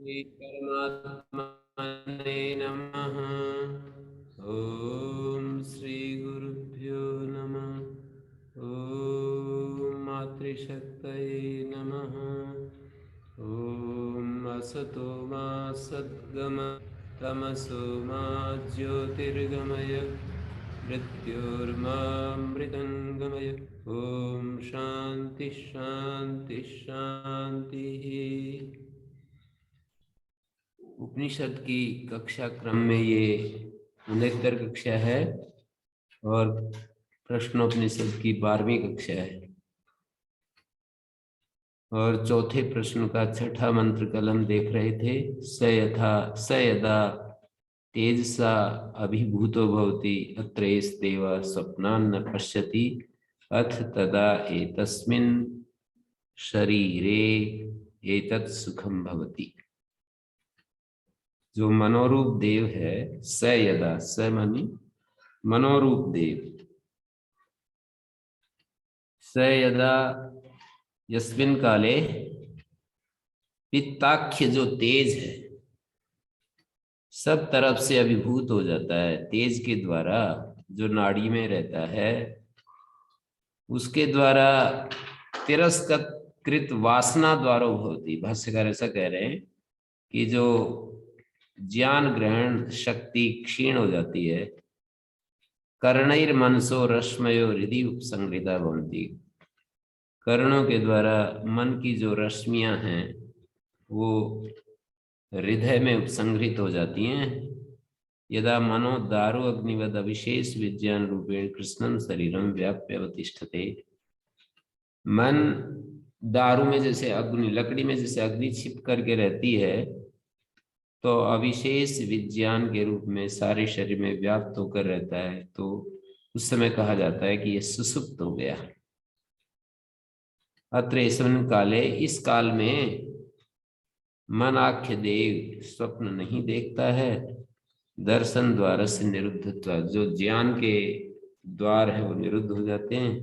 श्री परमात्मने नमः। ओम श्री गुरुभ्यो नमः। ओम मातृशक्तये नमः। ओम असतो मा सद्गमय तमसो मा ज्योतिर्गमय मृत्योर्मामृतंगमय। ओम शांति शांति शांति। उपनिषद की कक्षा क्रम में ये 69 कक्षा है और प्रश्नोपनिषद की 12वीं कक्षा है और चौथे प्रश्न का छठा मंत्र कल हम देख रहे थे। स यदा तेजसा अभिभूतो भवति अत्रैस देवा स्वप्नान् न पश्यति अथ तदा एतस्मिन् शरीरे एतत् सुखम भवति। जो मनोरूप देव है, स यदा, स मानी मनोरूप देव, स यदा यस्मिन काले पित्ताख्य जो तेज है सब तरफ से अभिभूत हो जाता है। तेज के द्वारा जो नाड़ी में रहता है उसके द्वारा तिरस्कृत वासना द्वारा होती। भाष्यकार ऐसा कह रहे हैं कि जो ज्ञान ग्रहण शक्ति क्षीण हो जाती है। कर्णैर मनसो रश्मयो हृदय उपसंहृता भवन्ति। कर्णों के द्वारा मन की जो रश्मियां हैं वो हृदय में उपसंहृत हो जाती हैं। यदा मनो दारु अग्निवद अविशेष विज्ञान रूपेण कृष्णम शरीरम व्याप्य अवतिष्ठते। मन दारू में जैसे अग्नि, लकड़ी में जैसे अग्नि छिप करके रहती है तो अविशेष विज्ञान के रूप में सारे शरीर में व्याप्त होकर रहता है। तो उस समय कहा जाता है कि यह सुसुप्त हो गया। अत्र ऐस्मिन् काले, इस काल में मन आख्य देव स्वप्न नहीं देखता है। दर्शन द्वार से निरुद्धत्व, जो ज्ञान के द्वार है वो निरुद्ध हो जाते हैं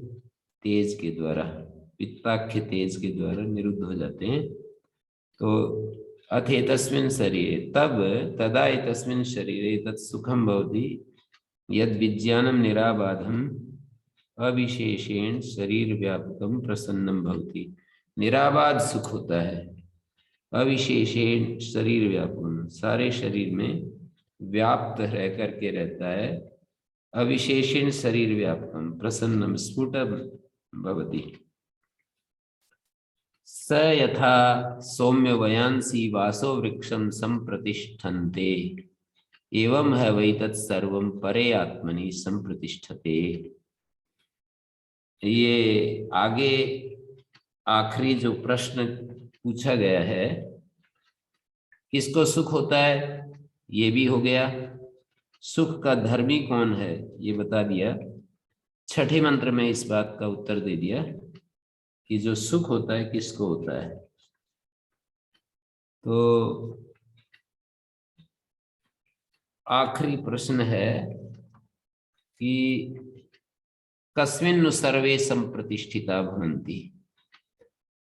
तेज के द्वारा, पित्ताख्य तेज के द्वारा निरुद्ध हो जाते हैं। तो अथ एतस्मिन् शरीरे, तब तदा एतस्मिन् शरीरे तत् सुखम भवति यद विज्ञानम निराबाधम अविशेषेण शरीर व्यापकम प्रसन्नम भवति। निराबाध सुख होता है, अविशेषेण शरीर व्यापकम, सारे शरीर में व्याप्त रह करके रहता है। अविशेषेण शरीर व्यापकम प्रसन्नम स्फुटम भवति। स यथा सौम्य वयांसी वासो वृक्षम संप्रतिष्ठन्ते एवं है वै तत्सर्वं परे आत्मनि संप्रतिष्ठते। ये आगे आखिरी जो प्रश्न पूछा गया है, किसको सुख होता है ये भी हो गया। सुख का धर्मी कौन है ये बता दिया। छठे मंत्र में इस बात का उत्तर दे दिया कि जो सुख होता है किसको होता है। तो आखिरी प्रश्न है कि कस्मिन् नु सर्वे संप्रतिष्ठिता भवन्ति।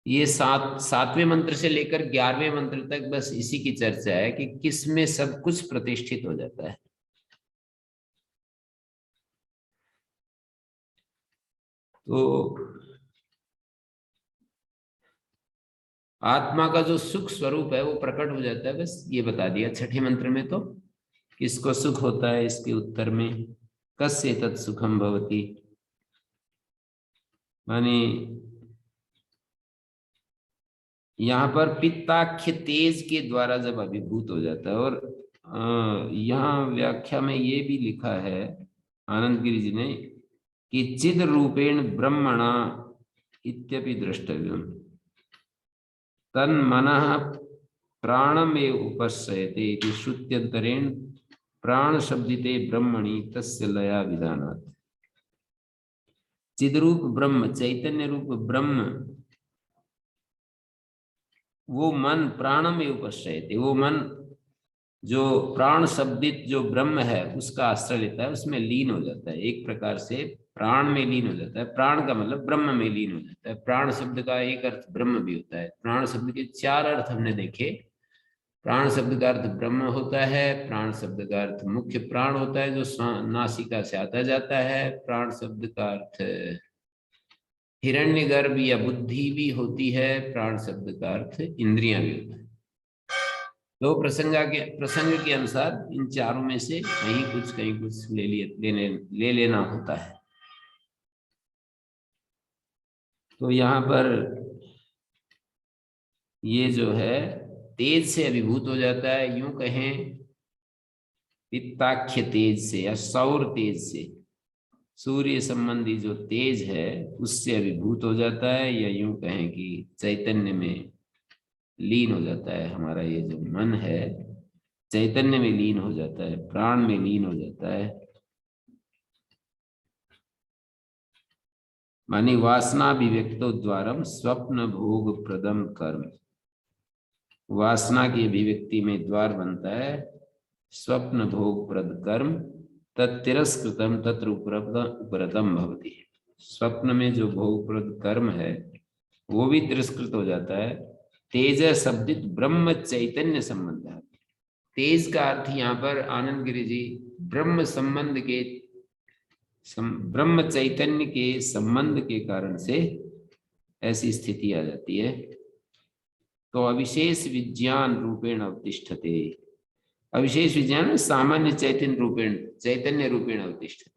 ये सातवें मंत्र से लेकर 11वें मंत्र तक बस इसी की चर्चा है कि किस में सब कुछ प्रतिष्ठित हो जाता है। तो आत्मा का जो सुख स्वरूप है वो प्रकट हो जाता है, बस ये बता दिया छठे मंत्र में। तो किसको सुख होता है इसके उत्तर में कस्य तत् सुखम भवति, माने यहाँ पर पित्ताख्य तेज के द्वारा जब अभिभूत हो जाता है। और यहाँ व्याख्या में ये भी लिखा है आनंद गिरि जी ने कि चिद रूपेण ब्रह्मणा इत्यपि द्रष्टव्यम तन्मनः प्राणमेव उपश्रयते इति श्रुत्यंतरेण प्राण शब्दिते ब्रह्मणि तस्य लया विधानात्। चिद्रूप ब्रह्म, चैतन्य रूप ब्रह्म, वो मन प्राणमेव उपश्रयते, वो मन जो प्राण शब्दित जो ब्रह्म है उसका आश्रय लेता है, उसमें लीन हो जाता है। एक प्रकार से प्राण में लीन हो जाता है। प्राण का मतलब ब्रह्म में लीन हो जाता है। प्राण शब्द का एक अर्थ ब्रह्म भी होता है। प्राण शब्द के 4 अर्थ हमने देखे। प्राण शब्द का अर्थ ब्रह्म होता है। प्राण शब्द का अर्थ मुख्य प्राण होता है जो नासिका से आता जाता है। प्राण शब्द का अर्थ हिरण्यगर्भ या बुद्धि भी होती है। प्राण शब्द का अर्थ इंद्रियां भी होता है। तो प्रसंग के अनुसार इन चारों में से कहीं कुछ ले लेना होता है। तो यहाँ पर ये जो है तेज से अभिभूत हो जाता है, यूं कहें पित्ताख्य तेज से या सौर तेज से, सूर्य संबंधी जो तेज है उससे अभिभूत हो जाता है, या यूं कहें कि चैतन्य में लीन हो जाता है। हमारा ये जो मन है चैतन्य में लीन हो जाता है, प्राण में लीन हो जाता है। मानी वासना अभिव्यक्तो द्वारम स्वप्न भोग प्रदम कर्म। वासना की अभिव्यक्ति में द्वार बनता है स्वप्न भोग प्रद कर्म। तत्तिरस्कृतम तत्र उपरतम भवति। स्वप्न में जो भोग प्रद कर्म है वो भी तिरस्कृत हो जाता है। तेज शब्दित ब्रह्म चैतन्य संबंध है। तेज का अर्थ यहाँ पर आनंद गिरि जी ब्रह्म संबंध के ब्रह्म चैतन्य के संबंध के कारण से ऐसी स्थिति आ जाती है। तो अविशेष विज्ञान रूपेण अवतिष्ठते। अविशेष विज्ञान सामान्य चैतन्य रूपेण अवतिष्ठते,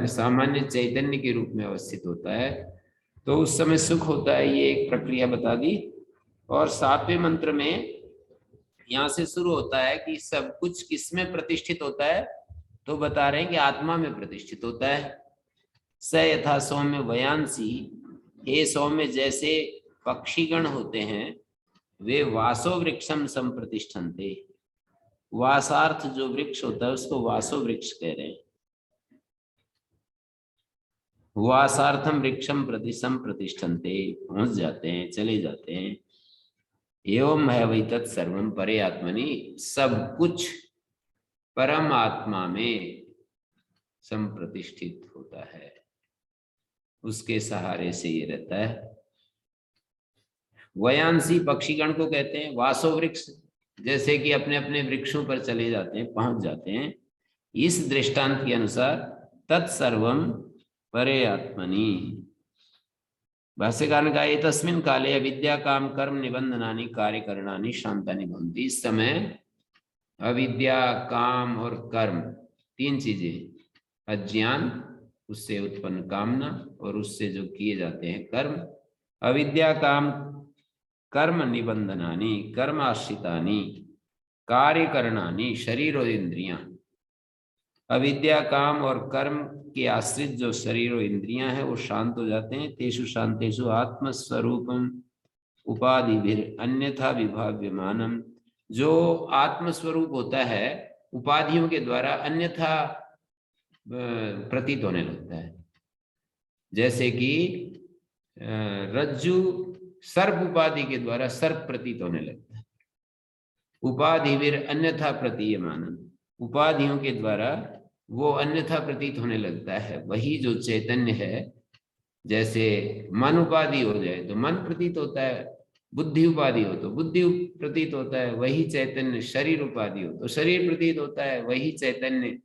सामान्य चैतन्य के रूप में अवस्थित होता है। तो उस समय सुख होता है, ये एक प्रक्रिया बता दी। और 7वें मंत्र में यहां से शुरू होता है कि सब कुछ किसमें प्रतिष्ठित होता है, तो बता रहे हैं कि आत्मा में प्रतिष्ठित होता है। स यथा सौम्य वयांसी, हे सौम्य जैसे पक्षीगण होते हैं वे वासो वृक्षम संप्रतिष्ठन्ते। वासार्थ जो वृक्ष होता है उसको वासो वृक्ष कह रहे हैं। वासार्थम वृक्षम प्रति संप्रतिष्ठन्ते, पहुंच जाते हैं, चले जाते हैं। एवं है वही तत्सर्वम परे आत्मनि, सब कुछ परम आत्मा में संप्रतिष्ठित होता है, उसके सहारे से ये रहता है। वयांसी पक्षीगण को कहते हैं, वासो वृक्ष जैसे कि अपने अपने वृक्षों पर चले जाते हैं, पहुंच जाते हैं। इस दृष्टांत के अनुसार तत्सर्वम परे आत्मनि। भाष्यकार ने कहा एतस्मिन् काले अविद्या काम कर्म निबंधनानि कार्यकरणानि शांतानि भवन्ति। इस समय अविद्या काम और कर्म तीन चीजें, अज्ञान उससे उत्पन्न कामना और उससे जो किए जाते हैं कर्म, अविद्या काम कर्म निबंधनानि कर्म आश्रितानि कार्यकरणानि शरीर और इंद्रियां। अविद्या काम और कर्म के आश्रित जो शरीर और इंद्रियां हैं वो शांत हो जाते हैं। तेषु शांतेषु आत्मस्वरूपम उपाधिभिर अन्यथा विभाव्यमानम। जो आत्मस्वरूप होता है उपाधियों के द्वारा अन्यथा प्रतीत होने लगता है। जैसे कि रज्जु सर्प उपाधि के द्वारा सर्प प्रतीत होने लगता है। उपाधिभिर अन्यथा प्रतीयमानम, उपाधियों के द्वारा वो अन्यथा प्रतीत होने लगता है। वही जो चैतन्य है, जैसे मन उपाधि हो जाए तो मन प्रतीत होता है, बुद्धि उपाधि हो तो बुद्धि प्रतीत होता है, वही चैतन्य शरीर उपाधि हो तो शरीर प्रतीत होता है, वही चैतन्य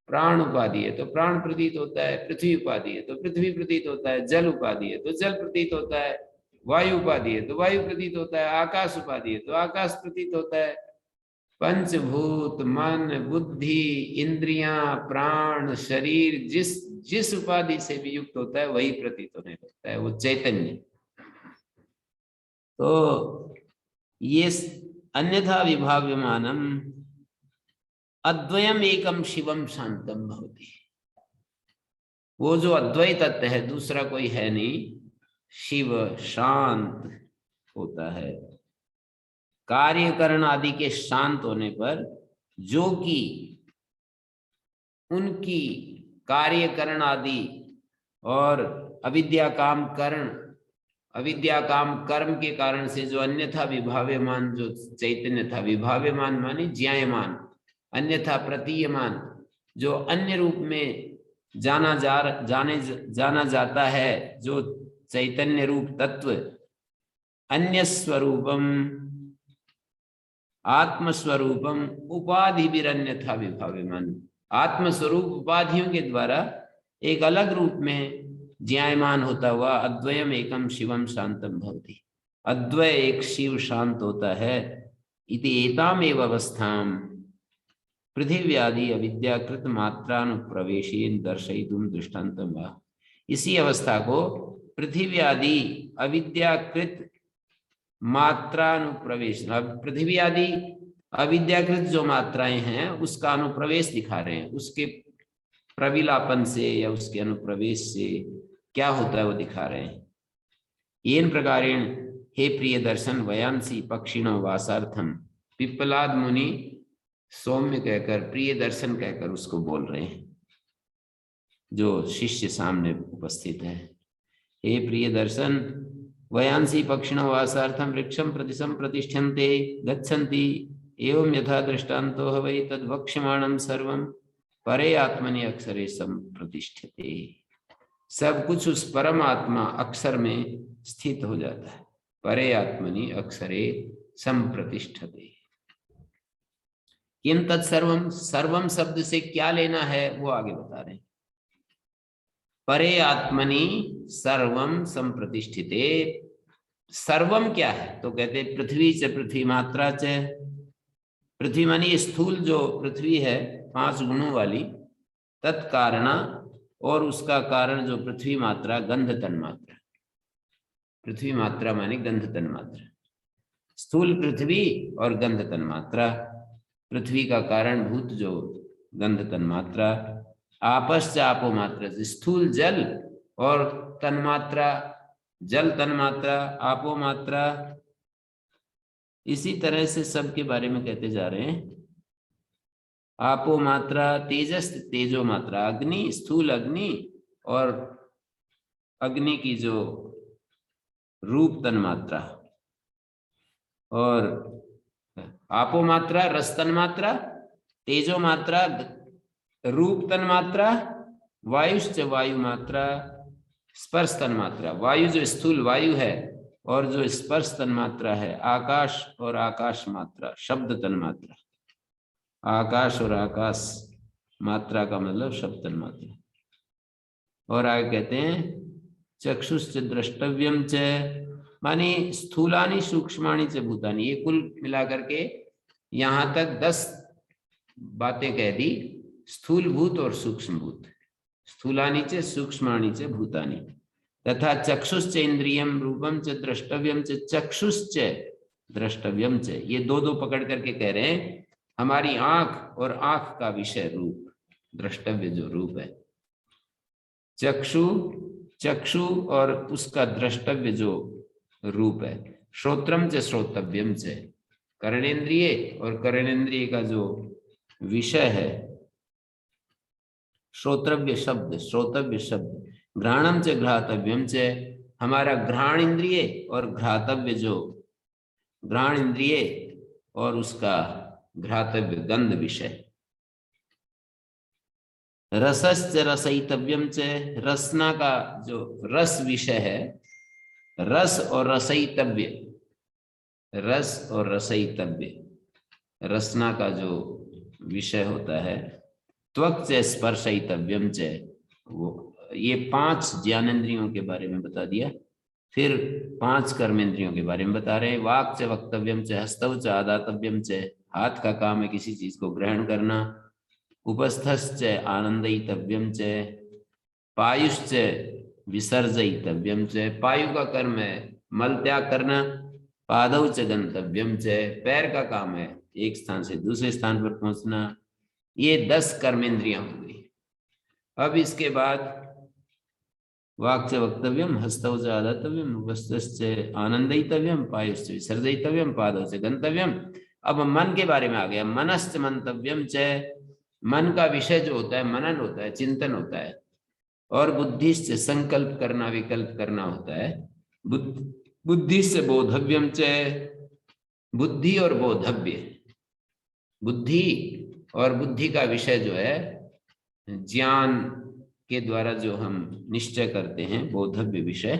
प्राण उपाधि है तो प्राण प्रतीत होता है, पृथ्वी उपाधि है तो पृथ्वी प्रतीत होता है, जल उपाधि है तो जल प्रतीत होता है, वायु उपाधि है तो वायु प्रतीत होता है, आकाश उपाधि है तो आकाश प्रतीत होता है। पंचभूत मन बुद्धि इंद्रियां प्राण शरीर जिस जिस उपाधि से भी युक्त होता है वही प्रतीत होने लगता है, वो चैतन्य। तो ये अन्यथा विभाव्यमानम अद्वयम एकम शिवम शांतम भवति। वो जो अद्वैत तत्व है दूसरा कोई है नहीं, शिव शांत होता है। कार्यकरण आदि के शांत होने पर जो कि उनकी कार्यकरण आदि और अविद्या काम कर्म के कारण से जो अन्यथा विभाव्यमान जो चैतन्य था, विभाव्यमान माने ज्यायमान, अन्यथा प्रतीयमान जो अन्य रूप में जाना जाता है, जो चैतन्य रूप तत्व अन्य स्वरूपम आत्मस्वरूपम उपाधि विरन्यथा विभाव्यमान। आत्मस्वरूप उपाधियों के द्वारा एक अलग रूप में ज्ञायमान होता हुआ अद्वयम एकम शिवम शांतम भवति। अद्वय एक शिव शांत होता है। इति एतामेव अवस्थाम पृथिव्यादि अविद्याकृत मात्रानुप्रवेशेन दर्शयितुम दृष्टान्तम वा। इसी अवस्था को पृथ्वी आदि अविद्याकृत मात्रानुप्रवेश, पृथ्वी आदि अविद्याकृत जो मात्राएं हैं उसका अनुप्रवेश दिखा रहे हैं। उसके प्रविलापन से या उसके अनुप्रवेश से क्या होता है वो दिखा रहे हैं। येन प्रकारेण हे प्रिय दर्शन वयांसी पक्षिणो वासार्थम, पिप्पलाद मुनि सौम्य कहकर प्रिय दर्शन कहकर उसको बोल रहे हैं, जो शिष्य सामने उपस्थित है। हे प्रिय दर्शन वयांसी पक्षिणो वासार्थम वृक्षम प्रतिशम प्रतिष्ठन्ते गच्छन्ति एवं यथा दृष्टान्तो हवै तद्वक्ष्यमाणं सर्वं परे आत्मनि अक्षरे संप्रतिष्ठते। सब कुछ उस परमात्मा अक्षर में स्थित हो जाता है। परे आत्मनि अक्षरे संप्रतिष्ठते। किम तत्सर्वम, सर्वम शब्द से क्या लेना है वो आगे बता रहे हैं। परे आत्मनि सर्वम संप्रतिष्ठिते। सर्वम क्या है तो कहते पृथ्वी च पृथ्वी मात्रा च। पृथ्वी मानी स्थूल जो पृथ्वी है 5 गुणों वाली, तत्कारण और उसका कारण जो पृथ्वी मात्रा गंध तन मात्रा। पृथ्वी मात्रा मानी गंध तन मात्रा। स्थूल पृथ्वी और गंध तन मात्रा। पृथ्वी का कारण भूत जो गंध तन मात्रा। आपश्च आपो मात्रा, स्थूल जल और तन्मात्रा, जल तन्मात्रा आपो मात्रा। इसी तरह से सबके बारे में कहते जा रहे हैं। आपो मात्रा, तेजस तेजो मात्रा, अग्नि स्थूल अग्नि और अग्नि की जो रूप तन्मात्रा, और आपो मात्रा रस तन्मात्रा, तेजो मात्रा रूप तन्मात्रा, वायुश्च वायु मात्रा, स्पर्श तन्मात्रा। वायु जो स्थूल वायु है और जो स्पर्श तन्मात्रा है आकाश और आकाश मात्रा, शब्द तन्मात्रा। आकाश और आकाश मात्रा का मतलब शब्द तन्मात्रा। और आगे कहते हैं चक्षुश्च द्रष्टव्यम च, मानी स्थूलानि सूक्ष्माणि च भूतानि। ये कुल मिलाकर के यहाँ तक 10 बातें कह दी, स्थूल भूत और सूक्ष्म भूत। स्थूलानि च सूक्ष्माणि च भूतानि तथा चक्षुश्च इंद्रियम रूपम च द्रष्टव्यम च चक्षुश्च द्रष्टव्यम च। ये दो पकड़ करके कह रहे हैं हमारी आंख और आंख का विषय रूप, द्रष्टव्य जो रूप है। चक्षु, चक्षु और उसका द्रष्टव्य जो रूप है। श्रोत्रम च श्रोतव्यम च, कर्णेन्द्रिय और कर्णेन्द्रिय का जो विषय है श्रोत्रव्य शब्द, श्रोतव्य शब्द। घ्राणम च घ्रातव्यम च, हमारा घ्राण इंद्रिय और घ्रातव्य जो घ्राण इंद्रिय और उसका घ्रातव्य गंध विषय। रसश्च रसयितव्यम च, रसना का जो रस विषय है, रस और रसयितव्य, रस और रसयितव्य, रसना का जो विषय होता है। त्वक च स्पर्शयितव्यम च, वो ये 5 ज्ञानेन्द्रियों के बारे में बता दिया। फिर 5 कर्मेंद्रियों के बारे में बता रहे हैं। वाक् च वक्तव्यम च, हस्तौ च आदातव्यम च, हाथ का काम है किसी चीज को ग्रहण करना। उपस्थश्च आनंदयितव्यम च, पायुश्च विसर्जयितव्यम च, पायु का कर्म है मल त्याग करना। पादौ च गंतव्यम च, पैर का काम है एक स्थान से दूसरे स्थान पर पहुंचना। ये 10 कर्मेंद्रियां हो गई। अब इसके बाद वाक् च वक्तव्यम, हस्तौ च आदातव्यम, उपस्थश्च आनंदयितव्यम, पायुश्च विसर्जयितव्यम, पादौ च गंतव्यम। अब मन के बारे में आ गया। मनश्च मंतव्यम च, मन का विषय जो होता है मनन होता है, चिंतन होता है। और बुद्धिश्च संकल्प करना, विकल्प करना होता है। बुद्धिश्च बोधव्यम च, बुद्धि और बोधव्य। बुद्धि और बुद्धि का विषय जो है ज्ञान के द्वारा जो हम निश्चय करते हैं, बोधव्य विषय।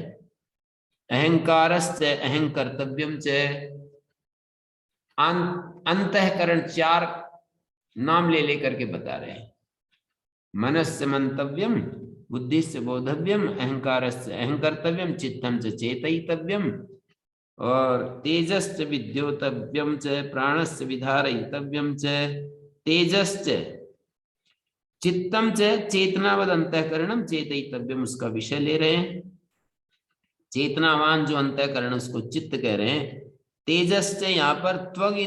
अहंकारश्च अहंकर्तव्यम च, अंतःकरण चार नाम ले लेकर के बता रहे हैं। मनस्य मंतव्यम, बुद्धिश्च बोधव्यम, अहंकारश्च अहंकर्तव्यम, चित्तम च चेतयितव्यम, और तेजश्च विद्योतव्यम च, प्राणश्च विधारयितव्यम च, तेजश्च चित्तम च चेतनावद अंतःकरणम चेतयितव्यम, उसका विषय ले रहे हैं। चेतनावान जो अंतःकरण उसको चित्त कह रहे हैं। तेजश्च यहाँ पर त्वग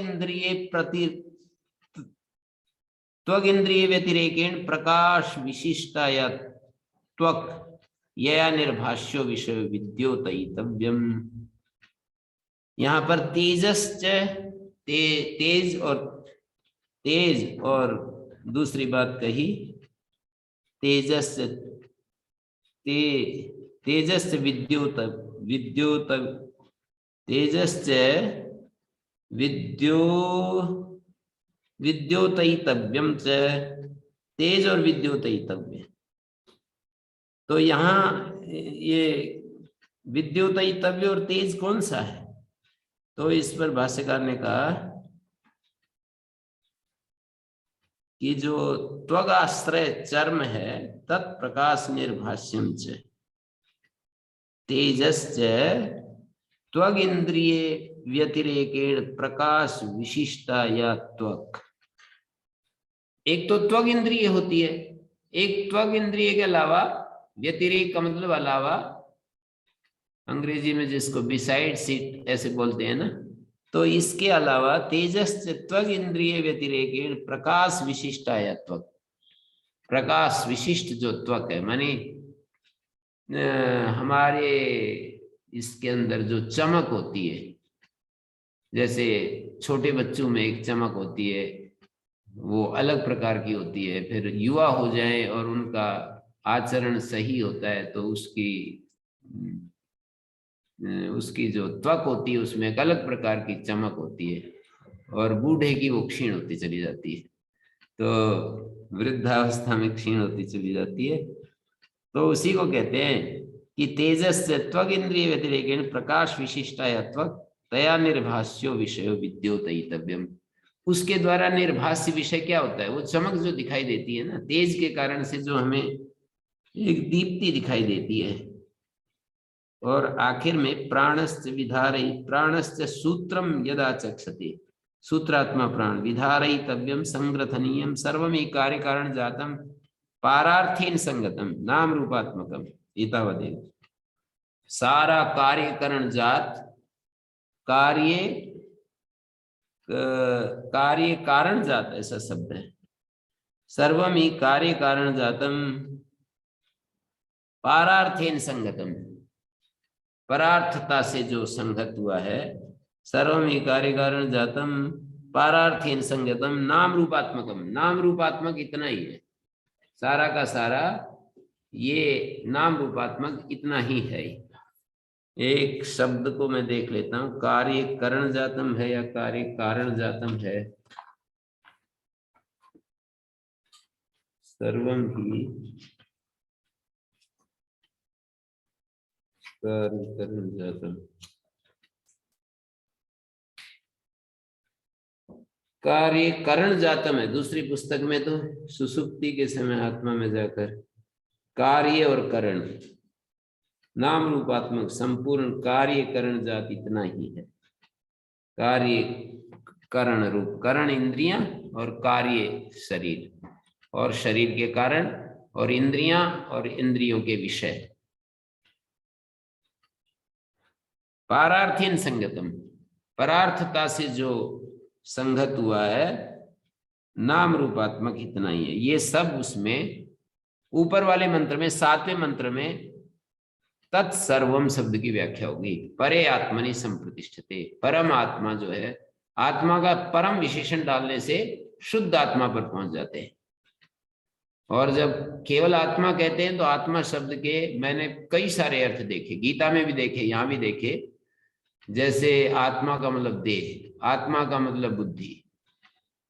इंद्रिय व्यतिरेकेण प्रकाश विशिष्टा या त्वक या निर्भाष्यो विषय विद्योतयितव्यम। यहाँ पर तेजश्च तेज और दूसरी बात कही तेजस्य विद्योतयितव्यम च, तेज और विद्योतयितव्य। तो यहाँ ये विद्योतयितव्य और तेज कौन सा है? तो इस पर भाष्यकार ने कहा कि जो त्वगाश्रय चर्म है तत्प्रकाश निर्भाष्यम च, तेजश्च त्वग इंद्रिय व्यतिरेकेण प्रकाश विशिष्टा या त्वक। एक तो त्वग इंद्रिय होती है, एक त्वग इंद्रिय के अलावा, व्यतिरेक का मतलब अलावा, अंग्रेजी में जिसको बिसाइड्स इट ऐसे बोलते हैं ना, तो इसके अलावा तेजस् त्वग इंद्रिय व्यतिरेकेण प्रकाश विशिष्टाया त्वक, प्रकाश विशिष्ट जो त्वक है, माने हमारे इसके अंदर जो चमक होती है, जैसे छोटे बच्चों में एक चमक होती है, वो अलग प्रकार की होती है। फिर युवा हो जाए और उनका आचरण सही होता है तो उसकी जो त्वक होती है उसमें एक अलग प्रकार की चमक होती है, और बूढ़े की वो क्षीण होती चली जाती है, तो वृद्धावस्था में क्षीण होती चली जाती है। तो उसी को कहते हैं कि तेजस्य त्वग इंद्रिय व्यतिरेकेण प्रकाश विशिष्टाया त्वक तया निर्भाष्यो विषयो विद्योतयितव्यम। उसके द्वारा निर्भाष्य विषय क्या होता है? वो चमक जो दिखाई देती है ना, तेज के कारण से जो हमें एक दीप्ति दिखाई देती है। और आखिर में प्राणश्च विधारयि, प्राणश्च सूत्रम यदा चक्षते, सूत्रात्मा प्राण, विधारयितव्यम संग्रथनीयम सर्वम एक कार्य कारण जातम पारार्थेन संगतम नाम रूपात्मकम एतावदेव। सारा कार्यकरण जात, कार्य कारण जात ऐसा शब्द है। सर्वम ही कार्य कारण जातम पारार्थेन संगतम, परार्थता से जो संगत हुआ है। सर्वम ही कार्य कारण जातम पारार्थेन संगतम नाम रूपात्मकम, नाम रूपात्मक इतना ही है, सारा का सारा ये नाम रूपात्मक इतना ही है। एक शब्द को मैं देख लेता हूं, कार्य करण जातम है या कार्य कारण जातम है? सर्वम ही कार्य करण जातम, कार्य करण जातम है। दूसरी पुस्तक में तो सुसुप्ति के समय आत्मा में जाकर कार्य और करण, नाम रूपात्मक संपूर्ण कार्य करण जात इतना ही है। कार्य करण रूप, करण इंद्रियां और कार्य शरीर, और शरीर के कारण और इंद्रियां और इंद्रियों के विषय। पारार्थीन संगतम, परार्थता से जो संगत हुआ है, नाम रूपात्मक इतना ही है। ये सब उसमें ऊपर वाले मंत्र में, 7वें मंत्र में तत्सर्वम शब्द की व्याख्या होगी। परे आत्मनि संप्रतिष्ठते, परम आत्मा जो है, आत्मा का परम विशेषण डालने से शुद्ध आत्मा पर पहुंच जाते हैं। और जब केवल आत्मा कहते हैं तो आत्मा शब्द के मैंने कई सारे अर्थ देखे, गीता में भी देखे, यहां भी देखे। जैसे आत्मा का मतलब देह, आत्मा का मतलब बुद्धि,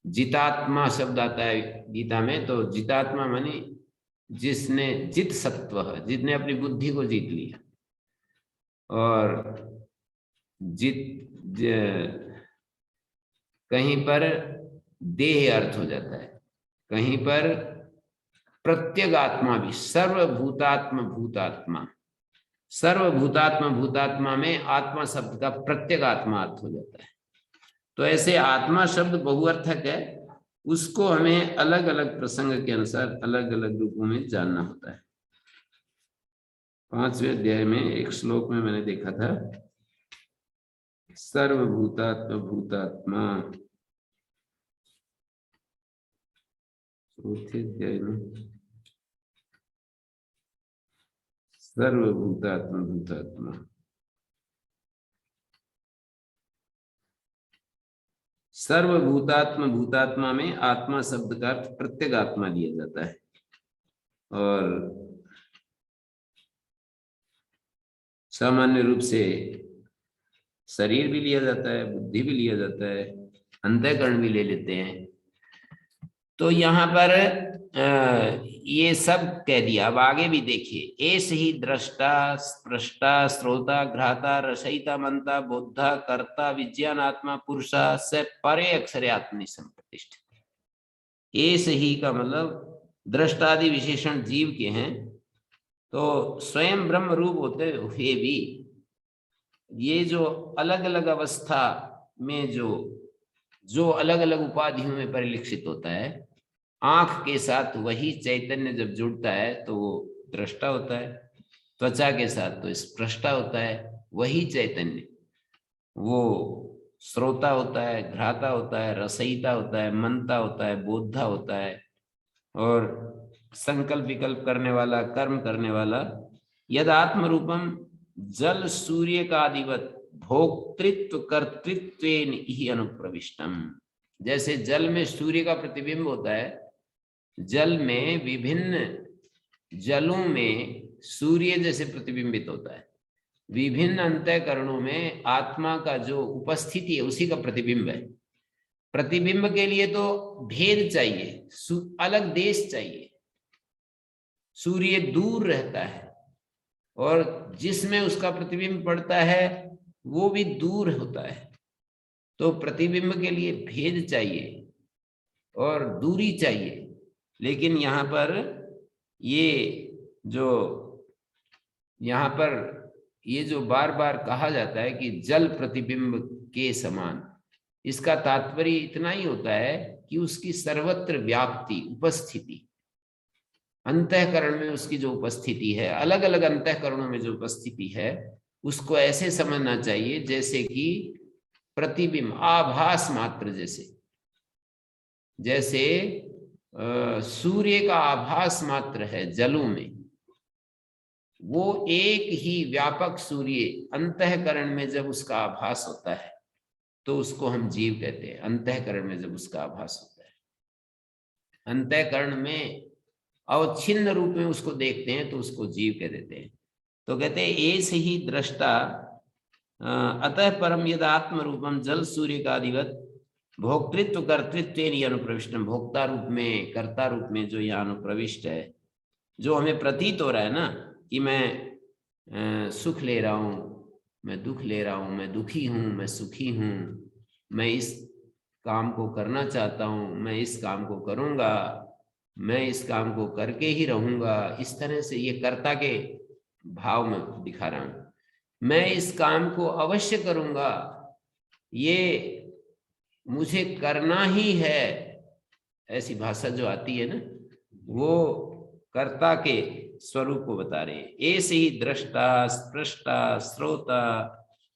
जितात्मा शब्द आता है गीता में, तो जितात्मा माने जिसने जित सत्व है, जिसने अपनी बुद्धि को जीत लिया। और कहीं पर देह अर्थ हो जाता है, कहीं पर प्रत्यगात्मा भी, सर्वभूतात्म भूतात्मा, सर्वभूतात्मा भूतात्मा में आत्मा शब्द का प्रत्यगात्मा अर्थ हो जाता है। तो ऐसे आत्मा शब्द बहुअर्थक है, उसको हमें अलग अलग प्रसंग के अनुसार अलग अलग रूपों में जानना होता है। 5वें अध्याय में एक श्लोक में मैंने देखा था, सर्वभूतात्म भूतात्मा, चौथे अध्याय में सर्वभूतात्म भूतात्मा, सर्वभूतात्म भूतात्मा में आत्मा शब्द का अर्थ प्रत्यगात्मा लिया जाता है, और सामान्य रूप से शरीर भी लिया जाता है, बुद्धि भी लिया जाता है, अंतःकरण भी ले लेते हैं। तो यहाँ पर ये सब कह दिया। अब आगे भी देखिए, एस ही दृष्टा स्पृष्टा श्रोता घ्राता रसयिता मंता बोधा कर्ता विज्ञान आत्मा पुरुषा स परे अक्षरे आत्मनि संप्रतिष्ठित। एस ही का मतलब दृष्टादि विशेषण जीव के हैं, तो स्वयं ब्रह्म रूप होते हुए भी ये जो अलग अलग अवस्था में जो अलग अलग उपाधियों में परिलक्षित होता है, आंख के साथ वही चैतन्य जब जुड़ता है तो वो दृष्टा होता है, त्वचा के साथ तो स्पृष्टा होता है, वही चैतन्य वो श्रोता होता है, घ्राता होता है, रसयिता होता है, मनता होता है, बोधा होता है, और संकल्प विकल्प करने वाला, कर्म करने वाला। यद आत्म रूपम जल सूर्य का आदिवत भोक्तृत्व कर्तृत्वेन ही अनुप्रविष्टम। जैसे जल में सूर्य का प्रतिबिंब होता है, जल में विभिन्न जलों में सूर्य जैसे प्रतिबिंबित होता है, विभिन्न अंतःकरणों में आत्मा का जो उपस्थिति है उसी का प्रतिबिंब है। प्रतिबिंब के लिए तो भेद चाहिए, अलग देश चाहिए। सूर्य दूर रहता है और जिसमें उसका प्रतिबिंब पड़ता है वो भी दूर होता है, तो प्रतिबिंब के लिए भेद चाहिए और दूरी चाहिए। लेकिन यहाँ पर ये जो बार बार कहा जाता है कि जल प्रतिबिंब के समान, इसका तात्पर्य इतना ही होता है कि उसकी सर्वत्र व्याप्ति, उपस्थिति, अंतःकरण में उसकी जो उपस्थिति है, अलग अलग अंतःकरणों में जो उपस्थिति है, उसको ऐसे समझना चाहिए जैसे कि प्रतिबिंब, आभास मात्र, जैसे सूर्य का आभास मात्र है जलों में, वो एक ही व्यापक सूर्य अंतःकरण में जब उसका आभास होता है तो उसको हम जीव कहते हैं। अंतःकरण में जब उसका आभास होता है, अंतःकरण में अवच्छिन्न रूप में उसको देखते हैं तो उसको जीव कह देते हैं। तो कहते हैं ऐसे ही दृष्टा अतः परम यद आत्म रूपम जल सूर्य का अधिवत भोक्तृत्व कर्तृत्व अनुप्रविष्टम। भोक्ता रूप में, कर्ता रूप में जो यहाँ अनुप्रविष्ट है, जो हमें प्रतीत हो रहा है ना कि मैं सुख ले रहा हूँ, मैं दुख ले रहा हूँ, मैं दुखी हूँ, मैं सुखी हूँ, मैं इस काम को करना चाहता हूँ, मैं इस काम को करूँगा, मैं इस काम को करके ही रहूँगा, इस तरह से ये कर्ता के भाव में दिखा रहा हूँ। मैं इस काम को अवश्य करूँगा, ये मुझे करना ही है, ऐसी भाषा जो आती है ना, वो कर्ता के स्वरूप को बता रहे हैं। ऐसे ही दृष्टा स्पृष्टा श्रोता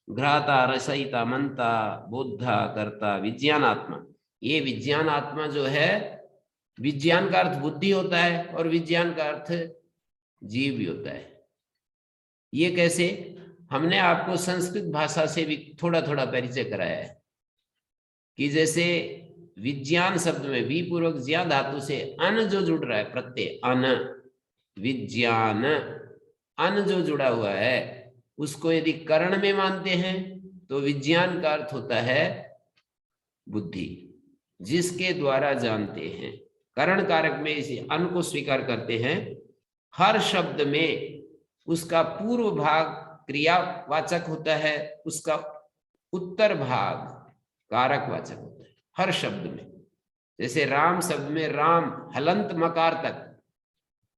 घ्राता रसयिता मनता बोधा कर्ता विज्ञान आत्मा। ये विज्ञान आत्मा जो है, विज्ञान का अर्थ बुद्धि होता है और विज्ञान का अर्थ जीव भी होता है। ये कैसे? हमने आपको संस्कृत भाषा से भी थोड़ा थोड़ा परिचय कराया है कि जैसे विज्ञान शब्द में वी पूर्वक ज्या धातु से अन जो जुड़ रहा है, प्रत्यय अन, विज्ञान, अन जो जुड़ा हुआ है, उसको यदि करण में मानते हैं तो विज्ञान का अर्थ होता है बुद्धि, जिसके द्वारा जानते हैं। करण कारक में इसे अन को स्वीकार करते हैं। हर शब्द में उसका पूर्व भाग क्रियावाचक होता है, उसका उत्तर भाग कारकवाचक होता है हर शब्द में। जैसे राम शब्द में राम हलंत मकार तक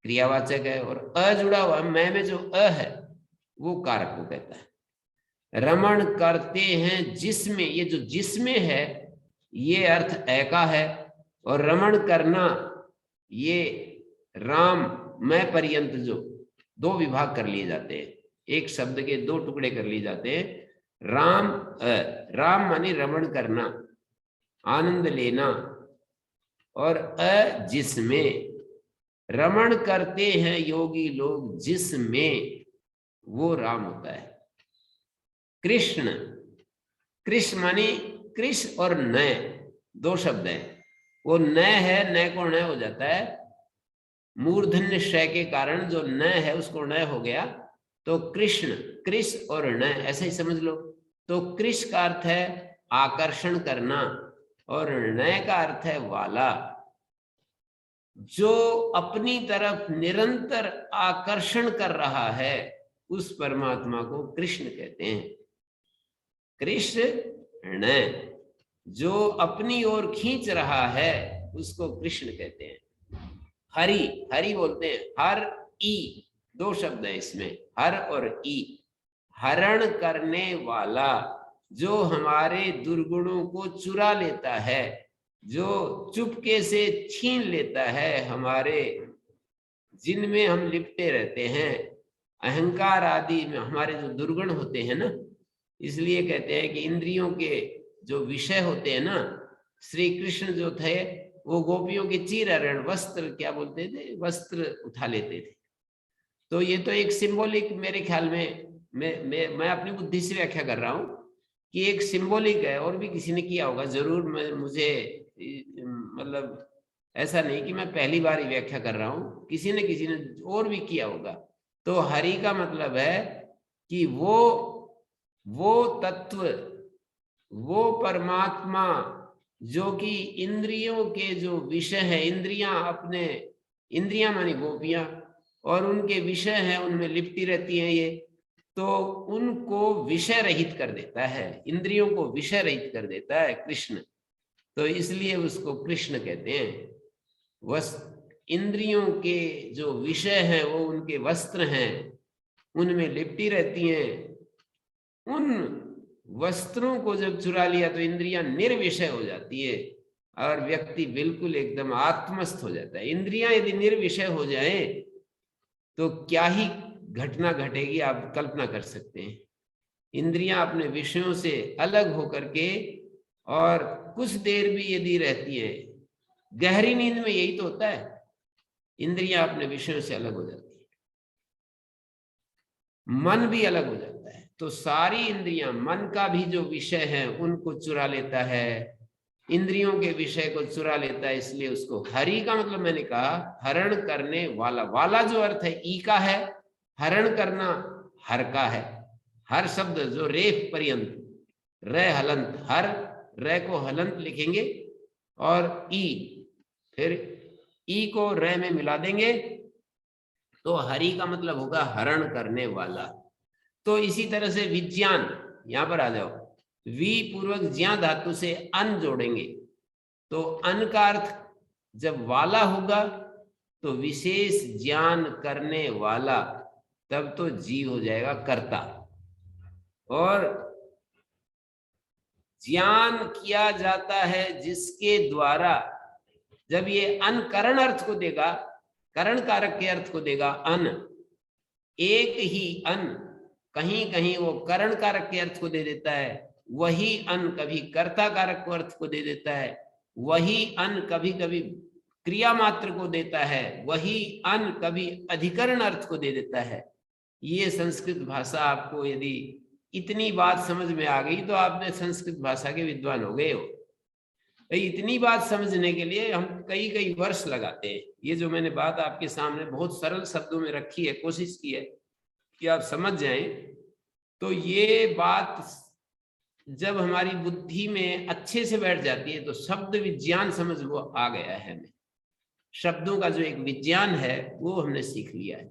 क्रियावाचक है, और अ जुड़ा हुआ मैं में जो अ है वो कारक को कहता है। रमण करते हैं जिसमें, ये जो जिसमें है ये अर्थ ए का है, और रमण करना ये राम मैं पर्यंत जो दो विभाग कर लिए जाते हैं, एक शब्द के दो टुकड़े कर लिए जाते हैं। राम राम माने रमण करना, आनंद लेना, और अ जिसमें रमण करते हैं योगी लोग जिसमें, वो राम होता है। कृष्ण, कृष्ण माने कृष्ण और नय दो शब्द हैं, वो नय है, नय को नय हो जाता है, मूर्धन्य श के कारण जो न है उसको न हो गया, तो कृष्ण, कृष्ण और न ऐसे ही समझ लो। तो कृष्ण का अर्थ है आकर्षण करना, और न का अर्थ है वाला। जो अपनी तरफ निरंतर आकर्षण कर रहा है उस परमात्मा को कृष्ण कहते हैं। कृष्ण, जो अपनी ओर खींच रहा है उसको कृष्ण कहते हैं। हरि, हरि बोलते हैं, हर ई दो शब्द है इसमें, हर और ई। हरण करने वाला, जो हमारे दुर्गुणों को चुरा लेता है, जो चुपके से छीन लेता है हमारे, जिनमें हम लिपटे रहते हैं, अहंकार आदि में हमारे जो दुर्गुण होते हैं ना, इसलिए कहते हैं कि इंद्रियों के जो विषय होते हैं ना, श्री कृष्ण जो थे वो गोपियों के चीरहरण वस्त्र, क्या बोलते थे, वस्त्र उठा लेते थे। तो ये तो एक सिंबॉलिक, मेरे ख्याल में मैं अपनी बुद्धि से व्याख्या कर रहा हूं कि एक सिंबॉलिक है, और भी किसी ने किया होगा जरूर। मुझे मतलब ऐसा नहीं कि मैं पहली बार ही व्याख्या कर रहा हूं, किसी ने और भी किया होगा। तो हरि का मतलब है कि वो तत्व, वो परमात्मा जो कि इंद्रियों के जो विषय है, इंद्रियां मानी गोपियां, और उनके विषय हैं उनमें लिपटी रहती हैं ये, तो उनको विषय रहित कर देता है, इंद्रियों को विषय रहित कर देता है कृष्ण। तो इसलिए उसको कृष्ण कहते हैं। इंद्रियों के जो विषय हैं वो उनके वस्त्र हैं, उनमें लिपटी रहती हैं। उन वस्त्रों को जब चुरा लिया तो इंद्रियां निर्विषय हो जाती है, और व्यक्ति बिल्कुल एकदम आत्मस्थ हो जाता है। इंद्रियां यदि निर्विषय हो जाए तो क्या ही घटना घटेगी आप कल्पना कर सकते हैं। इंद्रियां अपने विषयों से अलग होकर के, और कुछ देर भी यदि रहती है, गहरी नींद में यही तो होता है, इंद्रियां अपने विषयों से अलग हो जाती है, मन भी अलग हो जाता है। तो सारी इंद्रियां, मन का भी जो विषय है उनको चुरा लेता है, इंद्रियों के विषय को चुरा लेता है। इसलिए उसको हरि का मतलब मैंने कहा हरण करने वाला, वाला जो अर्थ है ई का है, हरण करना हर का है। हर शब्द जो रेफ पर्यंत, रे हलंत, हर रे को हलंत लिखेंगे और ई, फिर ई को रे में मिला देंगे तो हरि का मतलब होगा हरण करने वाला। तो इसी तरह से विज्ञान, यहां पर आ जाओ, वी पूर्वक ज्ञा धातु से अन जोड़ेंगे, तो अन का अर्थ जब वाला होगा तो विशेष ज्ञान करने वाला, तब तो जी हो जाएगा कर्ता। और ज्ञान किया जाता है जिसके द्वारा, जब ये अन करण अर्थ को देगा, करण कारक के अर्थ को देगा अन, एक ही अन कहीं कहीं वो करण कारक के अर्थ को दे देता है, वही अन कभी कर्ता कारक को अर्थ को दे देता है, वही अन कभी कभी क्रिया मात्र को देता है, वही अन कभी अधिकरण अर्थ को दे देता है। ये संस्कृत भाषा आपको यदि इतनी बात समझ में आ गई तो आपने संस्कृत भाषा के विद्वान हो गए हो। भाई इतनी बात समझने के लिए हम कई कई वर्ष लगाते हैं। ये जो मैंने बात आपके सामने बहुत सरल शब्दों में रखी है, कोशिश की है कि आप समझ जाएं, तो ये बात जब हमारी बुद्धि में अच्छे से बैठ जाती है तो शब्द विज्ञान समझ लो आ गया है हमें। शब्दों का जो एक विज्ञान है वो हमने सीख लिया है।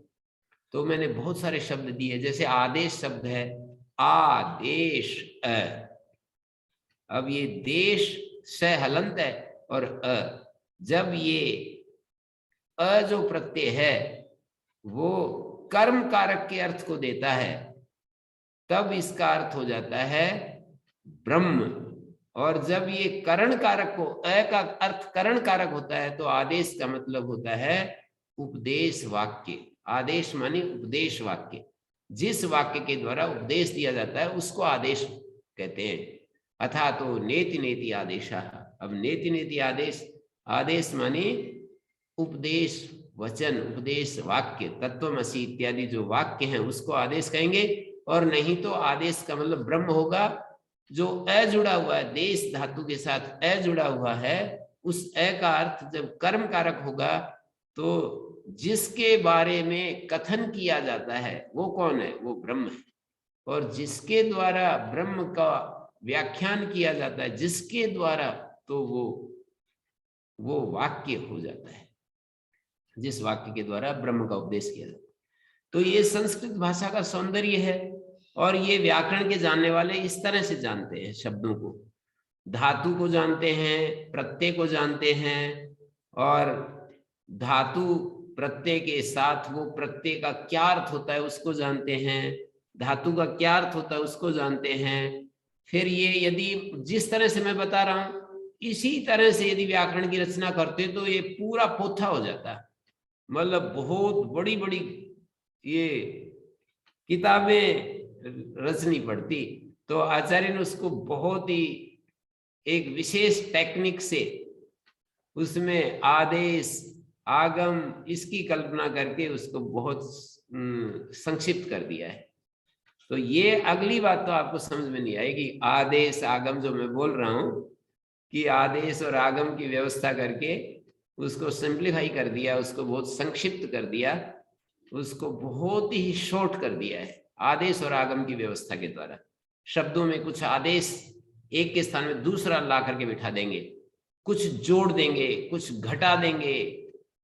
तो मैंने बहुत सारे शब्द दिए, जैसे आदेश शब्द है, आदेश अब ये देश से हलंत है और जब ये जो प्रत्यय है वो कर्म कारक के अर्थ को देता है तब इसका अर्थ हो जाता है ब्रह्म। और जब ये करण कारक को का अर्थ करण कारक होता है तो आदेश का मतलब होता है उपदेश वाक्य। आदेश माने उपदेश वाक्य, जिस वाक्य के द्वारा उपदेश दिया जाता है उसको आदेश कहते हैं। अथा तो नेति नेति आदेशा। अब नेति नेति आदेश, आदेश माने उपदेश वचन, उपदेश वाक्य, तत्वमसि इत्यादि जो वाक्य हैं उसको आदेश कहेंगे। और नहीं तो आदेश का मतलब ब्रह्म होगा, जो अ जुड़ा हुआ है, देश धातु के साथ अ जुड़ा हुआ है, उस अ का अर्थ जब कर्म कारक होगा तो जिसके बारे में कथन किया जाता है वो कौन है? वो ब्रह्म है। और जिसके द्वारा ब्रह्म का व्याख्यान किया जाता है, जिसके द्वारा, तो वो वाक्य हो जाता है, जिस वाक्य के द्वारा ब्रह्म का उपदेश किया जाता है। तो ये संस्कृत भाषा का सौंदर्य है। और ये व्याकरण के जानने वाले इस तरह से जानते हैं शब्दों को, धातु को जानते हैं, प्रत्यय को जानते हैं, और धातु प्रत्यय के साथ वो प्रत्यय का क्या अर्थ होता है उसको जानते हैं, धातु का क्या अर्थ होता है उसको जानते हैं। फिर ये यदि जिस तरह से मैं बता रहा हूं इसी तरह से यदि व्याकरण की रचना करते तो ये पूरा पोथा हो जाता है, मतलब बहुत बड़ी बड़ी ये किताबें रचनी पड़ती। तो आचार्य ने उसको बहुत ही एक विशेष टेक्निक से उसमें आदेश आगम इसकी कल्पना करके उसको बहुत संक्षिप्त कर दिया है। तो ये अगली बात तो आपको समझ में नहीं आएगी, आदेश आगम जो मैं बोल रहा हूं कि आदेश और आगम की व्यवस्था करके उसको सिंप्लीफाई कर दिया, उसको बहुत संक्षिप्त कर दिया, उसको बहुत ही शॉर्ट कर दिया है आदेश और आगम की व्यवस्था के द्वारा। शब्दों में कुछ आदेश एक के स्थान में दूसरा ला करके बिठा देंगे, कुछ जोड़ देंगे, कुछ घटा देंगे,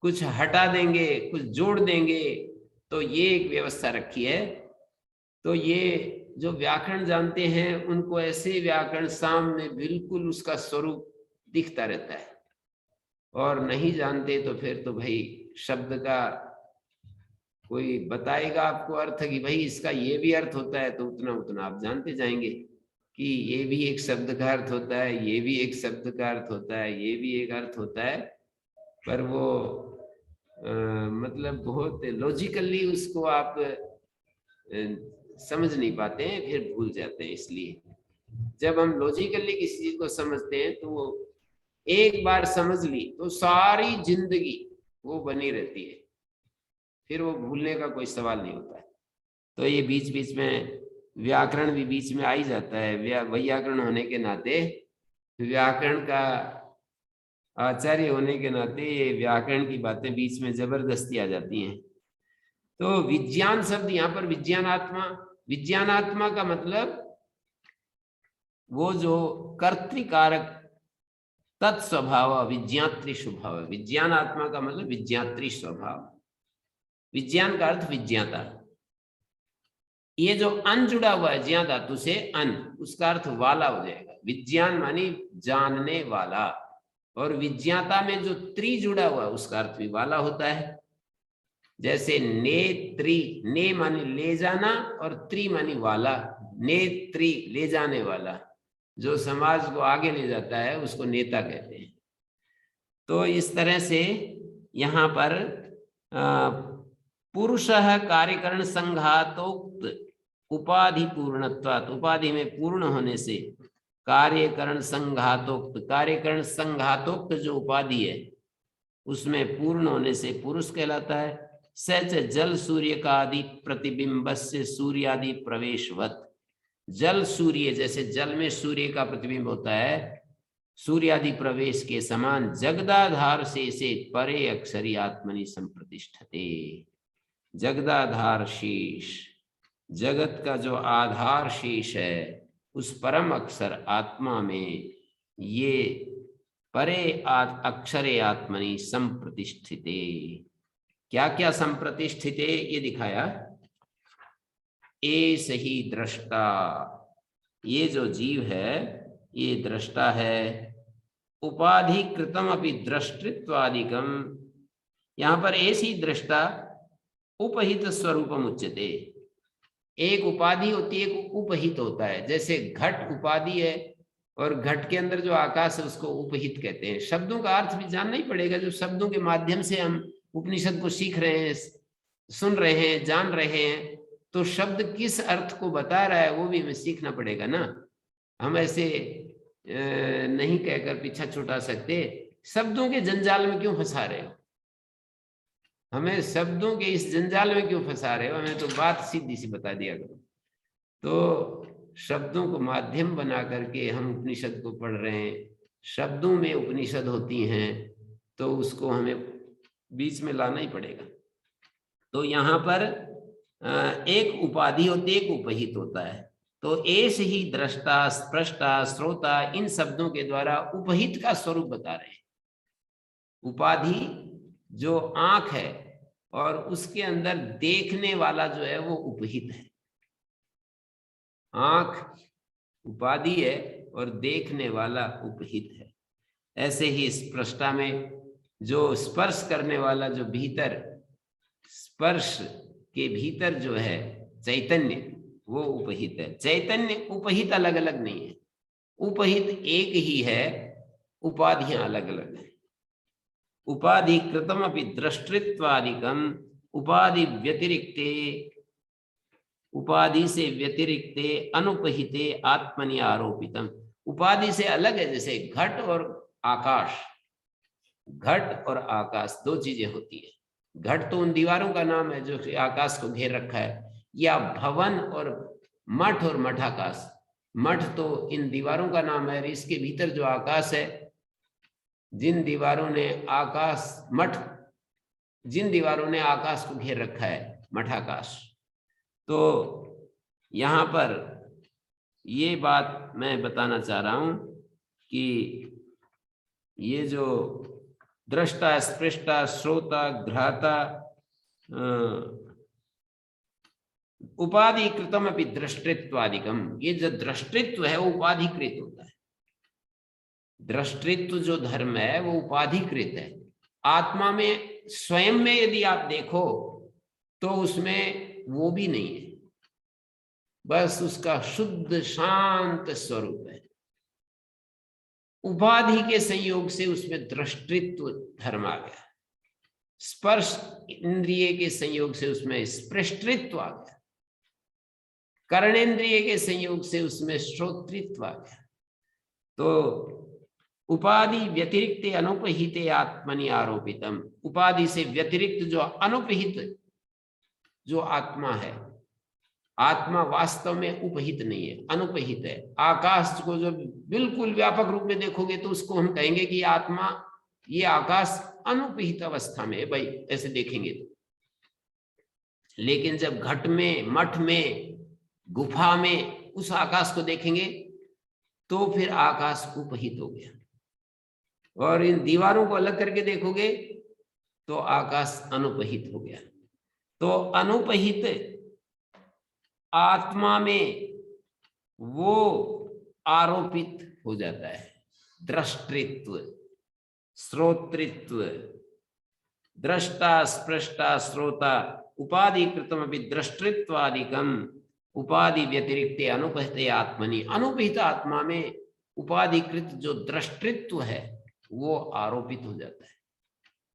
कुछ हटा देंगे, कुछ जोड़ देंगे, तो ये एक व्यवस्था रखी है। तो ये जो व्याकरण जानते हैं उनको ऐसे व्याकरण सामने बिल्कुल उसका स्वरूप दिखता रहता है, और नहीं जानते तो फिर तो भाई शब्द का कोई बताएगा आपको अर्थ कि भाई इसका ये भी अर्थ होता है, तो उतना उतना आप जानते जाएंगे कि ये भी एक शब्द का अर्थ होता है, ये भी एक शब्द का अर्थ होता है, ये भी एक अर्थ होता है। पर वो मतलब बहुत लॉजिकली उसको आप समझ नहीं पाते हैं, फिर भूल जाते हैं। इसलिए जब हम लॉजिकली किसी चीज को समझते हैं तो वो एक बार समझ ली तो सारी जिंदगी वो बनी रहती है, फिर वो भूलने का कोई सवाल नहीं होता है। तो ये बीच बीच में व्याकरण भी बीच में आ ही जाता है। वैयाकरण होने के नाते, व्याकरण का आचार्य होने के नाते ये व्याकरण की बातें बीच में जबरदस्ती आ जाती हैं। तो विज्ञान शब्द यहाँ पर विज्ञानात्मा, विज्ञानात्मा का मतलब वो जो कर्तृकारक तत्स्वभाव विज्ञात्री स्वभाव। विज्ञानात्मा का मतलब विज्ञात्री स्वभाव। विज्ञान का अर्थ विज्ञाता। ये जो अन जुड़ा हुआ है ज्ञा धातु से अन, उसका अर्थ वाला हो जाएगा। विज्ञान मानी जानने वाला, और विज्ञाता में जो त्रि जुड़ा हुआ है उसका अर्थ भी वाला होता है। जैसे नेत्री, ने मानी ले जाना और त्रि मानी वाला। नेत्री ले जाने वाला, जो समाज को आगे ले जाता है उसको नेता कहते हैं। तो इस तरह से यहाँ पर पुरुषः कार्यकरण संघातोक्त उपाधि पूर्णत्वात्, उपाधि में पूर्ण होने से कार्यकरण संघातोक्त, कार्यकरण संघातोक्त जो उपाधि है उसमें पूर्ण होने से पुरुष कहलाता है। सच जल सूर्य का आदि प्रतिबिंब से सूर्यादि प्रवेशवत। जल सूर्य, जैसे जल में सूर्य का प्रतिबिंब होता है, सूर्यादि प्रवेश के समान जगदाधार से परे अक्षरी आत्मनि संप्रतिष्ठते। जगदाधार शीश, जगत का जो आधार शीश है उस परम अक्षर आत्मा में ये परे अक्षरे आत्मनि संप्रतिष्ठिते। क्या क्या संप्रतिष्ठिते ये दिखाया। एष ही दृष्टा, ये जो जीव है ये दृष्टा है। उपाधि कृतम अपि दृष्टित्वादिकम, यहाँ पर ऐसी दृष्टा उपहित स्वरूपम उच्यते। एक उपाधि होती है, एक उपहित होता है। जैसे घट उपाधि है और घट के अंदर जो आकाश है उसको उपहित कहते हैं। शब्दों का अर्थ भी जानना ही पड़ेगा। जो शब्दों के माध्यम से हम उपनिषद को सीख रहे हैं, सुन रहे हैं, जान रहे हैं, तो शब्द किस अर्थ को बता रहा है वो भी हमें सीखना पड़ेगा ना। हम ऐसे नहीं कहकर पीछा छुटा सकते। शब्दों के जंजाल में क्यों फंसा रहे हो, हमें शब्दों के इस जंजाल में क्यों फंसा रहे हो, हमें तो बात सीधी सी बता दिया करो। तो शब्दों को माध्यम बना करके हम उपनिषद को पढ़ रहे हैं, शब्दों में उपनिषद होती हैं, तो उसको हमें बीच में लाना ही पड़ेगा। तो यहाँ पर एक उपाधि होती है, एक उपहित होता है। तो ऐसे ही दृष्टा, स्पृष्टा, श्रोता, इन शब्दों के द्वारा उपहित का स्वरूप बता रहे हैं। उपाधि जो आंख है और उसके अंदर देखने वाला जो है वो उपहित है। आंख उपाधि है और देखने वाला उपहित है। ऐसे ही स्पृष्टा में जो स्पर्श करने वाला, जो भीतर स्पर्श के भीतर जो है चैतन्य, वो उपहित है। चैतन्य उपहित अलग अलग नहीं है, उपहित एक ही है, उपाधियां अलग अलग है। उपाधि कृतम अपि दृष्टित्वादिकम, उपाधि व्यतिरिक्ते, उपाधि से व्यतिरिक्ते अनुपहिते आत्मनि आरोपितम। उपाधि से अलग है, जैसे घट और आकाश। घट और आकाश दो चीजें होती है। घट तो उन दीवारों का नाम है जो आकाश को घेर रखा है, या भवन और मठ और मठाकाश। मठ तो इन दीवारों का नाम है, इसके भीतर जो आकाश है, जिन दीवारों ने आकाश, मठ जिन दीवारों ने आकाश को घेर रखा है, मठाकाश। तो यहाँ पर ये बात मैं बताना चाह रहा हूं कि ये जो दृष्टा, स्पृष्टा, श्रोता, घ्राता, उपाधि कृतम अपि दृष्टित्वादिकम, ये जो दृष्टित्व है वो उपाधिकृत होता है। दृष्टित्व जो धर्म है वो उपाधिकृत है। आत्मा में स्वयं में यदि आप देखो तो उसमें वो भी नहीं है, बस उसका शुद्ध शांत स्वरूप है। उपाधि के संयोग से उसमें दृष्टित्व धर्म आ गया, स्पर्श इंद्रिय के संयोग से उसमें स्पृष्टित्व आ गया, कर्णेंद्रिय के संयोग से उसमें श्रोतृत्व आ गया। तो उपाधि व्यतिरिक्त अनुपहिते आत्मनि आरोपितम, उपाधि से व्यतिरिक्त जो अनुपहित जो आत्मा है, आत्मा वास्तव में उपहित नहीं है, अनुपहित है। आकाश को जो बिल्कुल व्यापक रूप में देखोगे तो उसको हम कहेंगे कि आत्मा, ये आकाश अनुपहित अवस्था में है भाई, ऐसे देखेंगे तो। लेकिन जब घट में, मठ में, गुफा में उस आकाश को देखेंगे तो फिर आकाश उपहित हो गया। और इन दीवारों को अलग करके देखोगे तो आकाश अनुपहित हो गया। तो अनुपहित आत्मा में वो आरोपित हो जाता है, दृष्टित्व, श्रोतृत्व, दृष्टा, स्पृष्टा, श्रोता, उपाधि कृतम अपि दृष्टित्वादिकम, उपाधि व्यतिरिक्त अनुपहित आत्मनि, अनुपहित आत्मा में उपाधिकृत जो दृष्टित्व है वो आरोपित हो जाता है।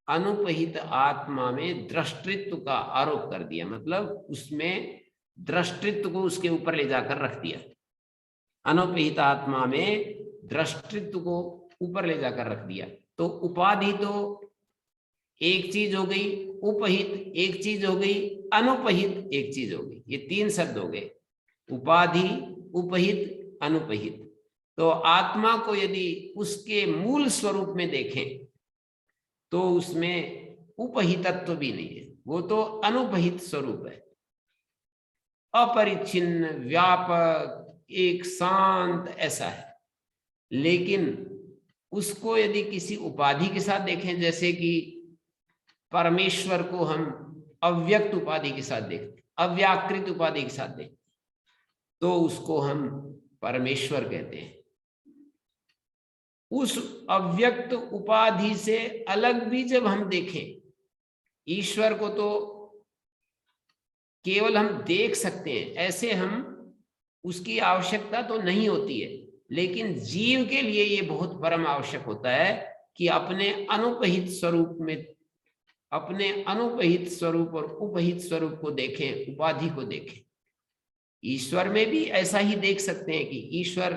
अनुपहित आत्मा में दृष्टित्व का आरोप कर दिया, मतलब उसमें दृष्टित्व को उसके ऊपर ले जाकर रख दिया। अनुपहित आत्मा में दृष्टित्व को ऊपर ले जाकर रख दिया। तो उपाधि तो एक चीज हो गई, उपहित एक चीज हो गई, अनुपहित एक चीज हो गई। ये तीन शब्द हो गए, उपाधि, उपहित, अनुपहित। तो आत्मा को यदि उसके मूल स्वरूप में देखें तो उसमें उपहितत्व भी नहीं है, वो तो अनुपहित स्वरूप है, अपरिच्छिन्न, व्यापक, एक शांत, ऐसा है। लेकिन उसको यदि किसी उपाधि के साथ देखें, जैसे कि परमेश्वर को हम अव्यक्त उपाधि के साथ देखते, अव्याकृत उपाधि के साथ देखते, तो उसको हम परमेश्वर कहते हैं। उस अव्यक्त उपाधि से अलग भी जब हम देखें ईश्वर को, तो केवल हम देख सकते हैं, ऐसे हम उसकी आवश्यकता तो नहीं होती है, लेकिन जीव के लिए ये बहुत परम आवश्यक होता है कि अपने अनुपहित स्वरूप में, अपने अनुपहित स्वरूप और उपहित स्वरूप को देखें, उपाधि को देखें। ईश्वर में भी ऐसा ही देख सकते हैं कि ईश्वर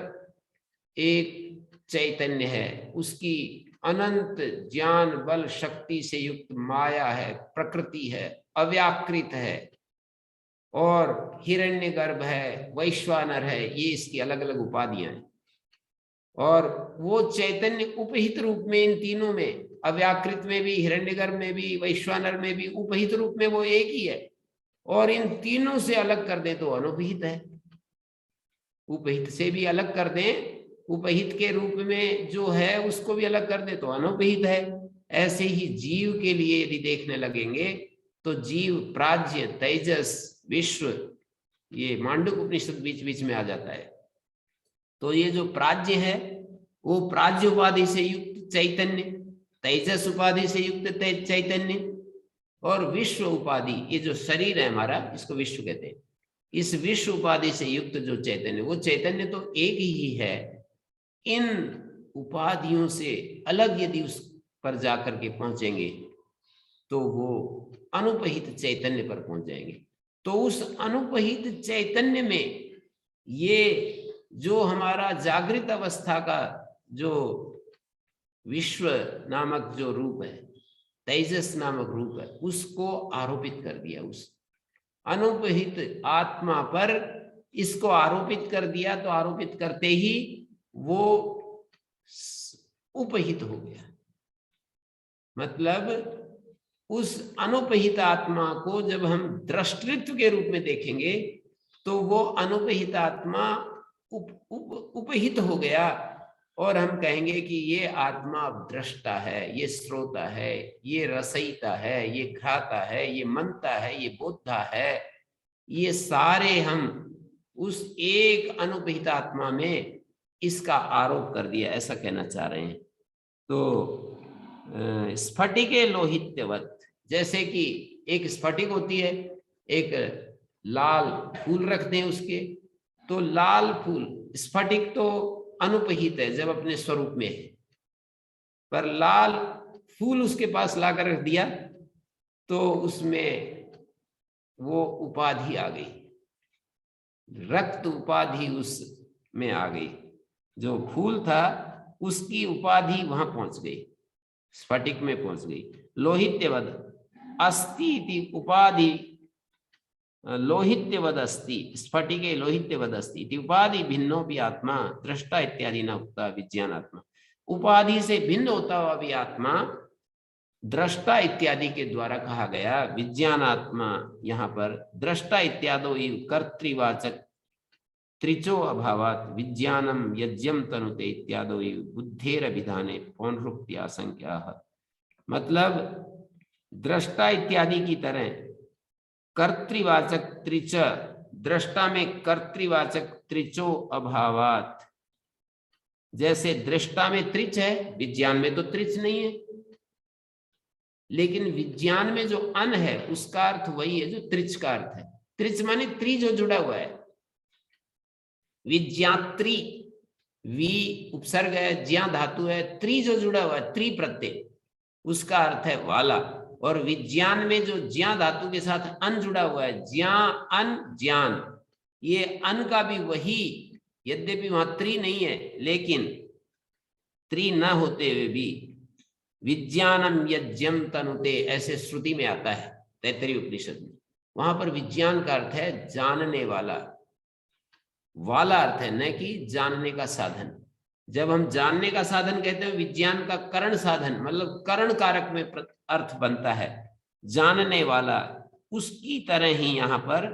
एक चैतन्य है, उसकी अनंत ज्ञान बल शक्ति से युक्त माया है, प्रकृति है, अव्याकृत है, और हिरण्यगर्भ है, वैश्वानर है, ये इसकी अलग अलग उपाधियां हैं। और वो चैतन्य उपहित रूप में इन तीनों में, अव्याकृत में भी, हिरण्यगर्भ में भी, वैश्वानर में भी, उपहित रूप में वो एक ही है। और इन तीनों से अलग कर दें तो अनुपहित है, उपहित से भी अलग कर दें, उपहित के रूप में जो है उसको भी अलग कर दे तो अनुपहित है। ऐसे ही जीव के लिए यदि देखने लगेंगे तो जीव प्राज्य, तेजस, विश्व, ये मांडुक्य उपनिषद बीच बीच में आ जाता है। तो ये जो प्राज्य है वो प्राज्य उपाधि से युक्त चैतन्य, तेजस उपाधि से युक्त चैतन्य, और विश्व उपाधि, ये जो शरीर है हमारा, इसको विश्व कहते हैं, इस विश्व उपाधि से युक्त जो चैतन्य, वो चैतन्य तो एक ही है। इन उपाधियों से अलग यदि उस पर जाकर के पहुंचेंगे तो वो अनुपहित चैतन्य पर पहुंच जाएंगे। तो उस अनुपहित चैतन्य में ये जो हमारा जागृत अवस्था का जो विश्व नामक जो रूप है, तेजस नामक रूप है, उसको आरोपित कर दिया, उस अनुपहित आत्मा पर इसको आरोपित कर दिया। तो आरोपित करते ही वो उपहित हो गया, मतलब उस अनुपहित आत्मा को जब हम दृष्टित्व के रूप में देखेंगे तो वो अनुपहित आत्मा उपहित हो गया, और हम कहेंगे कि ये आत्मा दृष्टा है, ये श्रोता है, ये रसयिता है, ये घ्राता है, ये मनता है, ये बोधा है। ये सारे हम उस एक अनुपहित आत्मा में इसका आरोप कर दिया, ऐसा कहना चाह रहे हैं। तो स्फटिके लोहित्यवत, जैसे कि एक स्फटिक होती है, एक लाल फूल रख दें उसके, तो लाल फूल, स्फटिक तो अनुपहित है जब अपने स्वरूप में है, पर लाल फूल उसके पास लाकर रख दिया तो उसमें वो उपाधि आ गई, रक्त उपाधि उसमें आ गई। जो फूल था उसकी उपाधि वहां पहुंच गई, स्फटिक में पहुंच गई। लोहित्यवद अस्ति इति उपाधि, लोहित्यवद अस्ति स्फटिके लोहित्यवद अस्ति इति उपाधि भिन्नो भी आत्मा दृष्टा इत्यादि न उक्ता विज्ञानात्मा। उपाधि से भिन्न होता हुआ भी आत्मा दृष्टा इत्यादि के द्वारा कहा गया। विज्ञानात्मा यहाँ पर दृष्टा इत्यादो कर्तृवाचक त्रिचो अभावात विज्ञानम यज्ञम तनुते इत्यादो बुद्धेर विधाने पौनरुक्त्या संख्या। मतलब दृष्टा इत्यादि की तरह कर्तृवाचक त्रिच, दृष्टा में कर्तृवाचक त्रिचो अभावात, जैसे दृष्टा में त्रिच है, विज्ञान में तो त्रिच नहीं है, लेकिन विज्ञान में जो अन है उसका अर्थ वही है जो त्रिच का अर्थ है। त्रिच माने त्रि जो जुड़ा हुआ है, विज्ञात्री, वी उपसर्ग है, ज्या धातु है, त्रि जो जुड़ा हुआ है, त्रि प्रत्यय, उसका अर्थ है वाला। और विज्ञान में जो ज्या धातु के साथ अन जुड़ा हुआ है, ज्या अन ज्ञान, ये अन का भी वही, यद्यपि वहां त्रि नहीं है, लेकिन त्रि न होते हुए भी विज्ञानम यज्ञम तनुते ऐसे श्रुति में आता है तैत्तरीय उपनिषद में। वहां पर विज्ञान का अर्थ है जानने वाला, वाला अर्थ है, न कि जानने का साधन। जब हम जानने का साधन कहते हैं, विज्ञान का करण साधन मतलब करण कारक में अर्थ बनता है जानने वाला, उसकी तरह ही यहाँ पर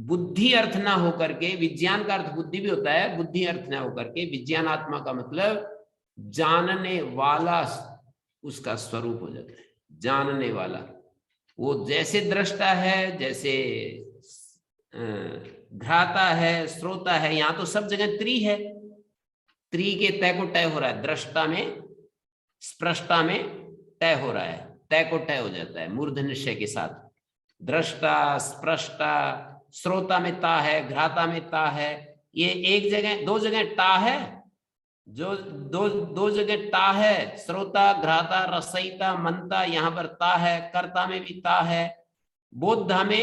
बुद्धि अर्थ ना होकर के, विज्ञान का अर्थ बुद्धि भी होता है, बुद्धि अर्थ ना होकर के विज्ञानात्मा का मतलब जानने वाला उसका स्वरूप हो जाता है। जानने वाला वो जैसे दृष्टा है, जैसे घ्राता है, श्रोता है, यहाँ तो सब जगह त्रि है। त्रि के तय को तय हो रहा है, दृष्टा में स्पृष्टा में तय हो रहा है, तय को तय हो जाता है मूर्ध निश्चय के साथ। दृष्टा, स्पृष्टा, श्रोता में ता है, घ्राता में ता है। ये एक जगह, दो जगह ता है, जो दो जगह ता है, श्रोता, घ्राता, रसयिता, मनता, यहाँ पर ता है, कर्ता में भी ता है। बोधा में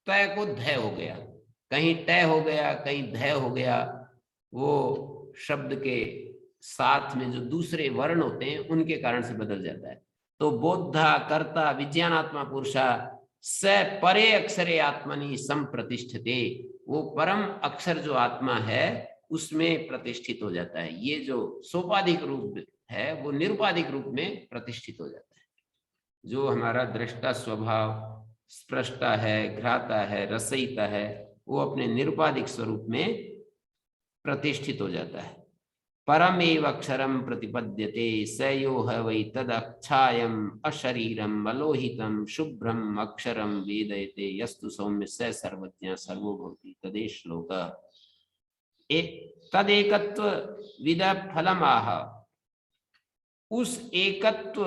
तय को धय हो गया, कहीं तय हो गया, कहीं धय हो गया। वो शब्द के साथ में जो दूसरे वर्ण होते हैं उनके कारण से बदल जाता है। तो बोधा, कर्ता, विज्ञानात्मा पुरुषा स परे अक्षरे आत्मनि संप्रतिष्ठते, वो परम अक्षर जो आत्मा है उसमें प्रतिष्ठित हो जाता है। ये जो सोपाधिक रूप है वो निरुपाधिक रूप में प्रतिष्ठित हो जाता है। जो हमारा दृष्टा स्वभाव स्पृष्टा है, घ्राता है, रसयिता है, वो अपने निरुपाधिक स्वरूप में प्रतिष्ठित हो जाता है। परमेव अक्षरम प्रतिपद्यते स यो है वै तदक्षायम अशरीरम अलोहितम शुभ्रम अक्षरम वेदयते यस्तु सौम्य स सर्वज्ञ सर्वभूति तदेश श्लोक। तदेकत्व विद फलमाह, उस एकत्व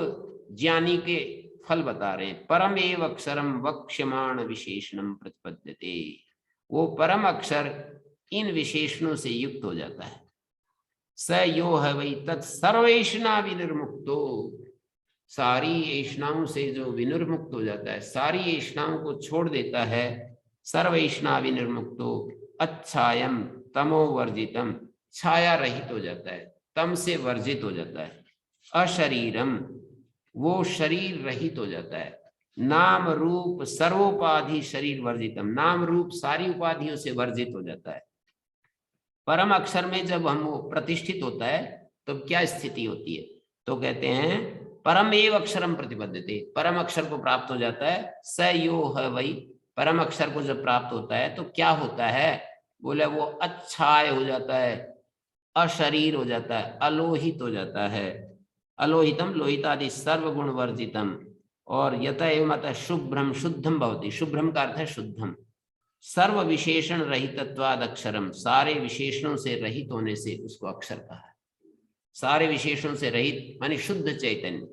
ज्ञानी के फल बता रहे हैं। परमेव अक्षरम वक्ष्यमाण विशेषणम प्रतिपद्यते, वो परम अक्षर इन विशेषणों से युक्त हो जाता है। स यो है वही तत् सर्वेषणा विनिर्मुक्तो, सारी ऐषणाओं से जो विनिर्मुक्त हो जाता है, सारी ऐषणाओं को छोड़ देता है। सर्वेषणा विनिर्मुक्तो अच्छायम तमो वर्जितम, छाया रहित हो जाता है, तम से वर्जित हो जाता है। अशरीरम, वो शरीर रहित हो जाता है। नाम रूप सर्वोपाधि शरीर वर्जितम, नाम रूप सारी उपाधियों से वर्जित हो जाता है। परम अक्षर में जब हम वो प्रतिष्ठित होता है तो क्या स्थिति होती है? तो कहते हैं परम एव अक्षरम प्रतिपद्यते, परम अक्षर को प्राप्त हो जाता है। स यो है वही, परम अक्षर को जब प्राप्त होता है तो क्या होता है? बोले वो अच्छाय हो जाता है, अशरीर हो जाता है, अलोहित हो जाता है। अलोहितम लोहितादि सर्वगुण वर्जितम, और यत एवं अतः शुभ्रम शुद्धम भवति, शुभ्रम का अर्थ है शुद्धम। सर्व विशेषण रहितत्वाद अक्षरम, सारे विशेषणों से रहित होने से उसको अक्षर कहा है। सारे विशेषणों से रहित माने शुद्ध चैतन्य।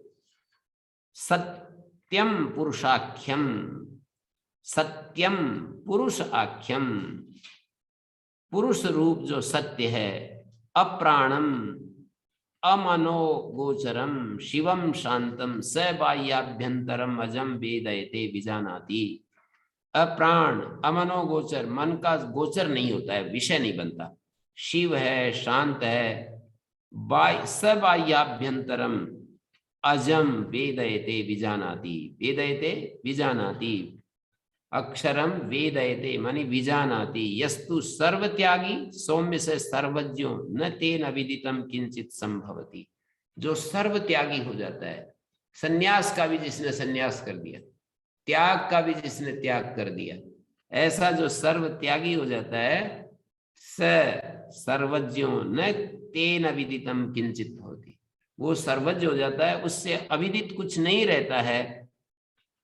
सत्यम पुरुषाख्यम, सत्यम पुरुष आख्यम, पुरुष रूप जो सत्य है। अप्राणम अमनो गोचरम शिवम शांतम स बाह्याभ्यंतरम अजम वेदयते विजानाति। अप्राण अमनो गोचर, मन का गोचर नहीं होता है, विषय नहीं बनता। शिव है, शांत है। सबाह्याभ्यंतरम अजम वेदयते विजानाति, वेदयते विजानाति। अक्षरम वेदयते मानी विजानाति। यस्तु सर्वत्यागी सौम्य से सर्वज्ञो न तेन विदितम किंचित संभवति, जो सर्वत्यागी हो जाता है। सन्यास का भी जिसने सन्यास कर दिया, त्याग का भी जिसने त्याग कर दिया, ऐसा जो सर्व त्यागी हो जाता है, स सर्वज्ञो न तेन विदितम किंचित होती, वो सर्वज्ञ हो जाता है, उससे अविदित कुछ नहीं रहता है।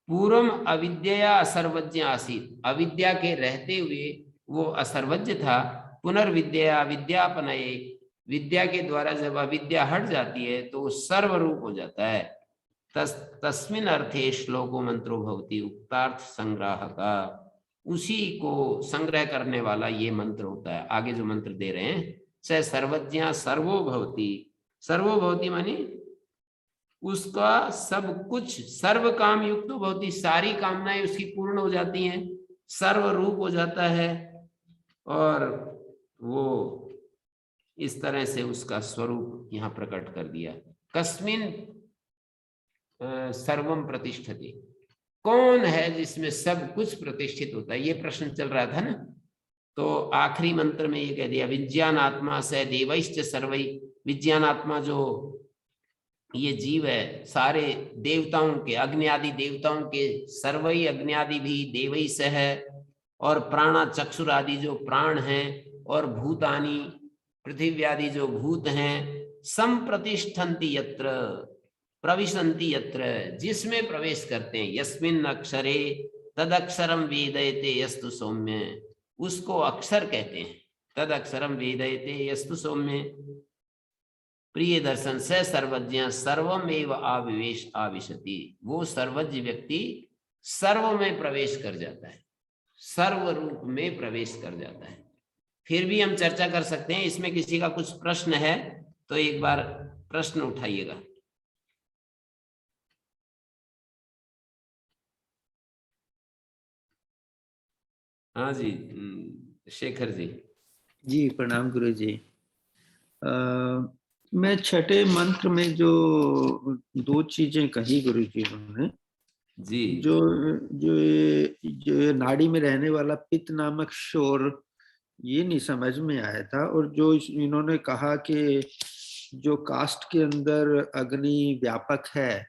पूर्वम अविद्या असर्वज्ञ आसीत, अविद्या के रहते हुए वो असर्वज्ञ था। पुनर्विद्या विद्यापनये, विद्या के द्वारा जब अविद्या हट जाती है तो वो सर्वरूप हो जाता है। तस्मिन अर्थे श्लोको मंत्रो भवति उक्तार्थ संग्राह का, उसी को संग्रह करने वाला ये मंत्र होता है। आगे जो मंत्र दे रहे हैं, स सर्वज्ञ सर्वो भवति, सर्वो भवति मानी उसका सब कुछ, सर्व काम युक्त भवति, सारी कामनाएं उसकी पूर्ण हो जाती हैं, सर्व रूप हो जाता है। और वो इस तरह से उसका स्वरूप यहाँ प्रकट कर दिया। कस्मिन सर्वम प्रतिष्ठते, कौन है जिसमें सब कुछ प्रतिष्ठित होता है, ये प्रश्न चल रहा था ना। तो आखिरी मंत्र में ये कह दिया विज्ञान आत्मा से देवैश्च सर्वै, विज्ञान आत्मा जो ये जीव है, सारे देवताओं के, अग्नि आदि देवताओं के, सर्वै अग्नि आदि भी देवै से है, और प्राणा चक्षुर आदि जो प्राण हैं, और भूतानि पृथ्वी आदि जो भूत हैं, संप्रतिष्ठन्ति यत्र, प्रविशन्ति यत्र, जिसमें प्रवेश करते हैं, यस्मिन् अक्षरे तद अक्षरम वेदयते यस्तु सौम्य, उसको अक्षर कहते हैं। तद अक्षरम वेदयते यस्तु सौम्य प्रिय दर्शन से सर्वज्ञ सर्वमेव आविवेश आविशति, वो सर्वज्ञ व्यक्ति सर्व में प्रवेश कर जाता है, सर्व रूप में प्रवेश कर जाता है। फिर भी हम चर्चा कर सकते हैं, इसमें किसी का कुछ प्रश्न है तो एक बार प्रश्न उठाइएगा। हाँ जी, शेखर जी। जी प्रणाम गुरु जी। मैं छठे मंत्र में जो दो चीजें कही गुरु जी ने जी, जो जो नाड़ी में रहने वाला पित्त नामक शोर, ये नहीं समझ में आया था। और जो इन्होंने कहा कि जो कास्ट के अंदर अग्नि व्यापक है,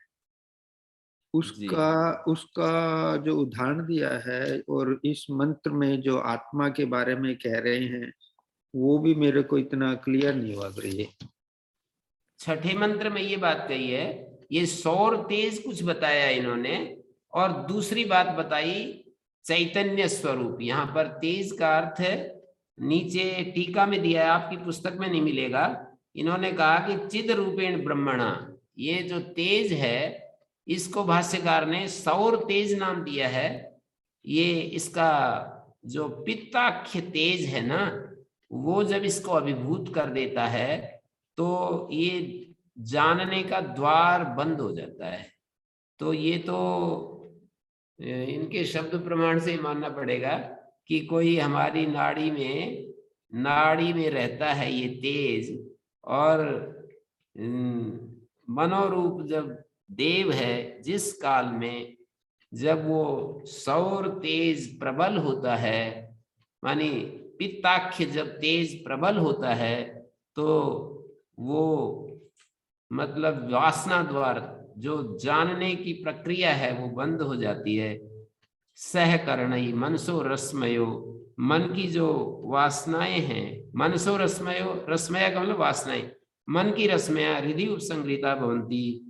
उसका जो उदाहरण दिया है और इस मंत्र में जो आत्मा के बारे में कह रहे हैं, वो भी मेरे को इतना क्लियर नहीं हुआ गुरु जी। छठे मंत्र में ये बात कही है, ये सौर तेज कुछ बताया इन्होंने, और दूसरी बात बताई चैतन्य स्वरूप। यहाँ पर तेज का अर्थ है, नीचे टीका में दिया है, आपकी पुस्तक में नहीं मिलेगा। इन्होंने कहा कि चिद रूपेण ब्रह्मणा, ये जो तेज है इसको भाष्यकार ने सौर तेज नाम दिया है। ये इसका जो पित्ताख्य तेज है ना, वो जब इसको अभिभूत कर देता है तो ये जानने का द्वार बंद हो जाता है। तो ये तो इनके शब्द प्रमाण से मानना पड़ेगा कि कोई हमारी नाड़ी में रहता है ये तेज, और मनोरूप जब देव है, जिस काल में जब वो सौर तेज प्रबल होता है, मानी पित्ताख्य जब तेज प्रबल होता है, तो वो मतलब वासना द्वार, जो जानने की प्रक्रिया है वो बंद हो जाती है। सहकरणई मनसो रसमयो, मन की जो वासनाएं हैं, मनसो रसमयो, रसमया का मतलब वासनाएं, मन की रसमया हृदय उपसंगृता भवंती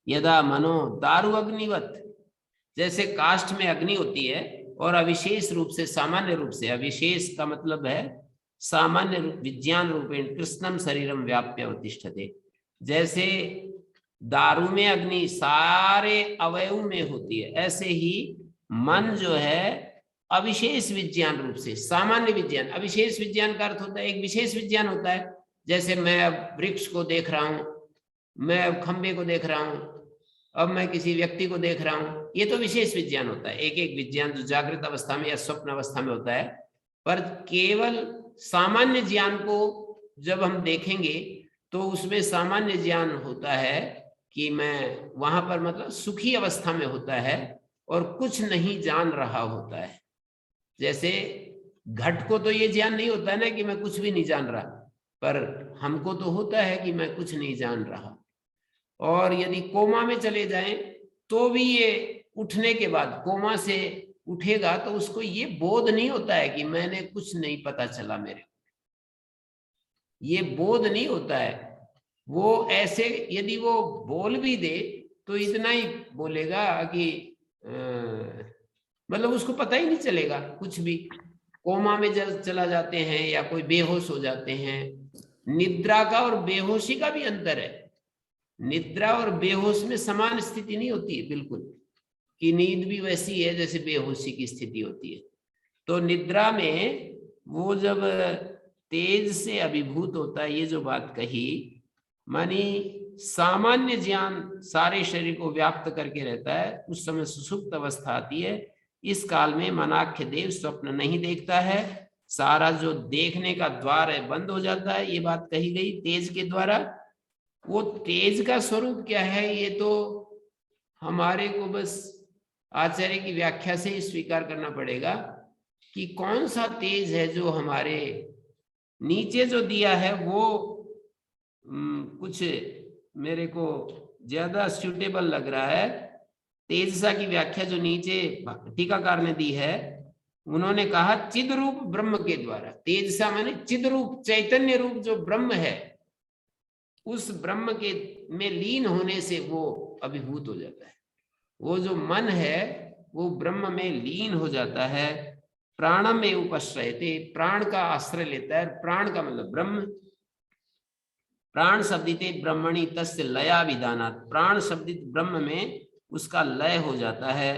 यदा मनो दारु अग्निवत, जैसे काष्ठ में अग्नि होती है और अविशेष रूप से, सामान्य रूप से, अविशेष का मतलब है सामान्य विज्ञान रूपेण कृष्णम शरीरम व्याप्य अवतिष्ठते, जैसे दारू में अग्नि सारे अवयव में होती है, ऐसे ही मन जो है अविशेष विज्ञान रूप से, सामान्य विज्ञान, अविशेष विज्ञान का अर्थ होता है एक विशेष विज्ञान होता है। जैसे मैं अब वृक्ष को देख रहा हूं, मैं अब खंबे को देख रहा हूं, अब मैं किसी व्यक्ति को देख रहा हूं, ये तो विशेष विज्ञान होता है। एक एक विज्ञान जो जागृत अवस्था में या स्वप्न अवस्था में होता है, पर केवल सामान्य ज्ञान को जब हम देखेंगे तो उसमें सामान्य ज्ञान होता है कि मैं वहां पर मतलब सुखी अवस्था में होता है और कुछ नहीं जान रहा होता है। जैसे घट को तो ये ज्ञान नहीं होता है ना कि मैं कुछ भी नहीं जान रहा, पर हमको तो होता है कि मैं कुछ नहीं जान रहा। और यदि कोमा में चले जाएं तो भी ये उठने के बाद, कोमा से उठेगा तो उसको ये बोध नहीं होता है कि मैंने कुछ नहीं पता चला मेरे को, ये बोध नहीं होता है। वो ऐसे यदि वो बोल भी दे तो इतना ही बोलेगा कि मतलब उसको पता ही नहीं चलेगा कुछ भी। कोमा में जब चला जाते हैं या कोई बेहोश हो जाते हैं, निद्रा का और बेहोशी का भी अंतर है। निद्रा और बेहोश में समान स्थिति नहीं होती है बिल्कुल, कि नींद भी वैसी है जैसे बेहोशी की स्थिति होती है। तो निद्रा में वो जब तेज से अभिभूत होता है, ये जो बात कही, मानी सामान्य ज्ञान सारे शरीर को व्याप्त करके रहता है, उस समय सुसुप्त अवस्था आती है। इस काल में मनाख्य देव स्वप्न नहीं देखता है, सारा जो देखने का द्वार है बंद हो जाता है। ये बात कही गई तेज के द्वारा। वो तेज का स्वरूप क्या है ये तो हमारे को बस आचार्य की व्याख्या से ही स्वीकार करना पड़ेगा कि कौन सा तेज है जो हमारे नीचे जो दिया है वो कुछ मेरे को ज्यादा सूटेबल लग रहा है। तेजसा की व्याख्या जो नीचे टीकाकार ने दी है, उन्होंने कहा चिद रूप ब्रह्म के द्वारा। तेजसा माने चिद रूप, चैतन्य रूप जो ब्रह्म है, उस ब्रह्म के में लीन होने से वो अभिभूत हो जाता है। वो जो मन है वो ब्रह्म में लीन हो जाता है। प्राणम में उपश्रयते, प्राण का आश्रय लेता है। प्राण का मतलब ब्रह्म। प्राण शब्दिते ब्रह्मणि तस्य लया विधानात्, प्राण शब्दित ब्रह्म में उसका लय हो जाता है।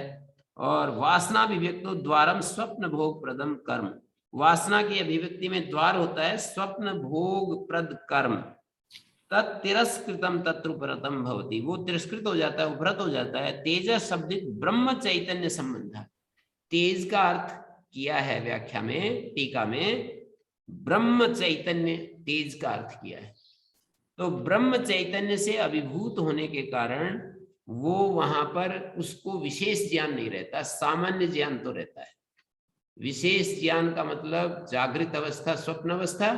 और वासना अभिव्यक्तो द्वारम स्वप्न भोग प्रदम कर्म, वासना की अभिव्यक्ति में द्वार होता है स्वप्न भोग प्रद कर्म। तत्तिरस्कृतम तत्रुपरतम भवति, वो तिरस्कृत हो जाता है, उपरत हो जाता है। तेजस शब्दित ब्रह्म चैतन्य संबंध, तेज का अर्थ किया है व्याख्या में, टीका में ब्रह्म चैतन्य तेज का अर्थ किया है। तो ब्रह्म चैतन्य से अभिभूत होने के कारण वो वहां पर उसको विशेष ज्ञान नहीं रहता, सामान्य ज्ञान तो रहता है। विशेष ज्ञान का मतलब जागृत अवस्था, स्वप्न अवस्था,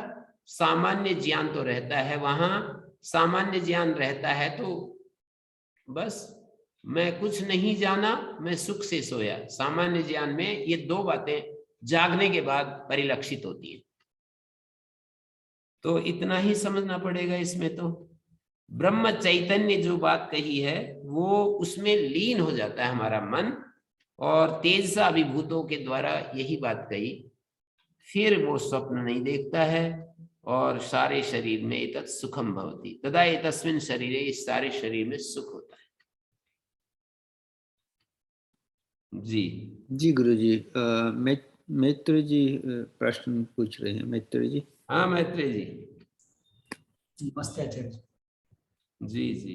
सामान्य ज्ञान तो रहता है वहां। सामान्य ज्ञान रहता है तो बस मैं कुछ नहीं जाना, मैं सुख से सोया। सामान्य ज्ञान में ये दो बातें जागने के बाद परिलक्षित होती है। तो इतना ही समझना पड़ेगा इसमें। तो ब्रह्म चैतन्य जो बात कही है वो उसमें लीन हो जाता है हमारा मन, और तेज सा अभिभूतों के द्वारा यही बात कही। फिर वो स्वप्न नहीं देखता है और सारे शरीर में एतत् सुखम भवति, तदा एतस्मिन् शरीरे, इस सारे शरीर में सुख होता है। जी जी गुरुजी, मैत्री जी प्रश्न पूछ रहे हैं। मैत्री जी। हाँ मैत्री जी। नमस्ते आचार्य जी जी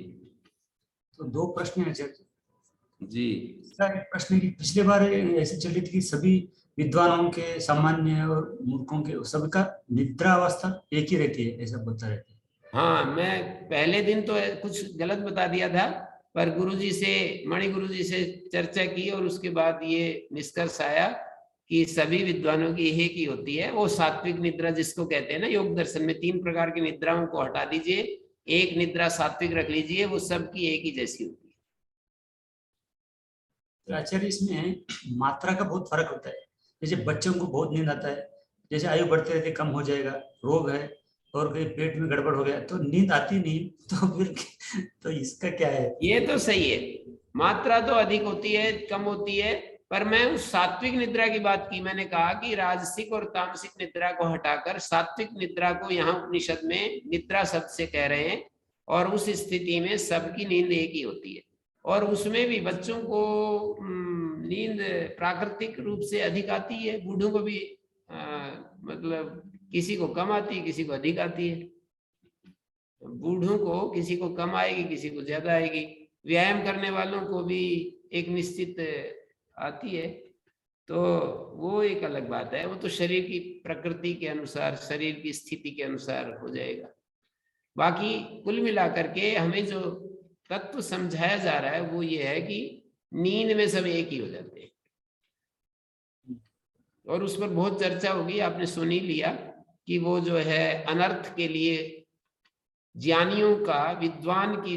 तो दो प्रश्न हैं आचार्य जी। इसका एक प्रश्न की पिछले बार ऐसे चली थी कि सभी विद्वानों के, सामान्य और मूर्खों के, सबका निद्रा अवस्था एक ही रहती है, ऐसा बता रहे थे। हाँ, मैं पहले दिन तो कुछ गलत बता दिया था, पर गुरुजी से, मणि गुरुजी से चर्चा की और उसके बाद ये निष्कर्ष आया कि सभी विद्वानों की एक ही होती है। वो सात्विक निद्रा जिसको कहते हैं ना, योग दर्शन में 3 प्रकार की निद्राओं को हटा दीजिए, एक निद्रा सात्विक रख लीजिए, वो सबकी एक ही जैसी होती है। तो आचार्य इसमें मात्रा का बहुत फर्क होता है। जैसे बच्चों को बहुत नींद आता है, जैसे आयु बढ़ते रहते कम हो जाएगा, रोग है और कहीं पेट में गड़बड़ हो गया तो नींद आती नहीं, तो फिर तो इसका क्या है? ये तो सही है, मात्रा तो अधिक होती है, कम होती है, पर मैं उस सात्विक निद्रा की बात की। मैंने कहा कि राजसिक और तामसिक निद्रा को हटाकर सात्विक निद्रा को यहाँ उपनिषद में निद्रा शब्द से कह रहे हैं, और उस स्थिति में सबकी नींद एक ही होती है। और उसमें भी बच्चों को नींद प्राकृतिक रूप से अधिक आती है, बूढ़ों को भी मतलब किसी को कम आती है, किसी को अधिक आती है। बूढ़ों को किसी को कम आएगी, किसी को ज्यादा आएगी। व्यायाम करने वालों को भी एक निश्चित आती है, तो वो एक अलग बात है। वो तो शरीर की प्रकृति के अनुसार, शरीर की स्थिति के अनुसार हो जाएगा। बाकी कुल मिलाकर के हमें जो तत्व समझाया जा रहा है वो ये है कि नींद में सब एक ही हो जाते हैं, और उस पर बहुत चर्चा होगी, आपने सुन ही लिया कि वो जो है अनर्थ के लिए, ज्ञानियों का, विद्वान की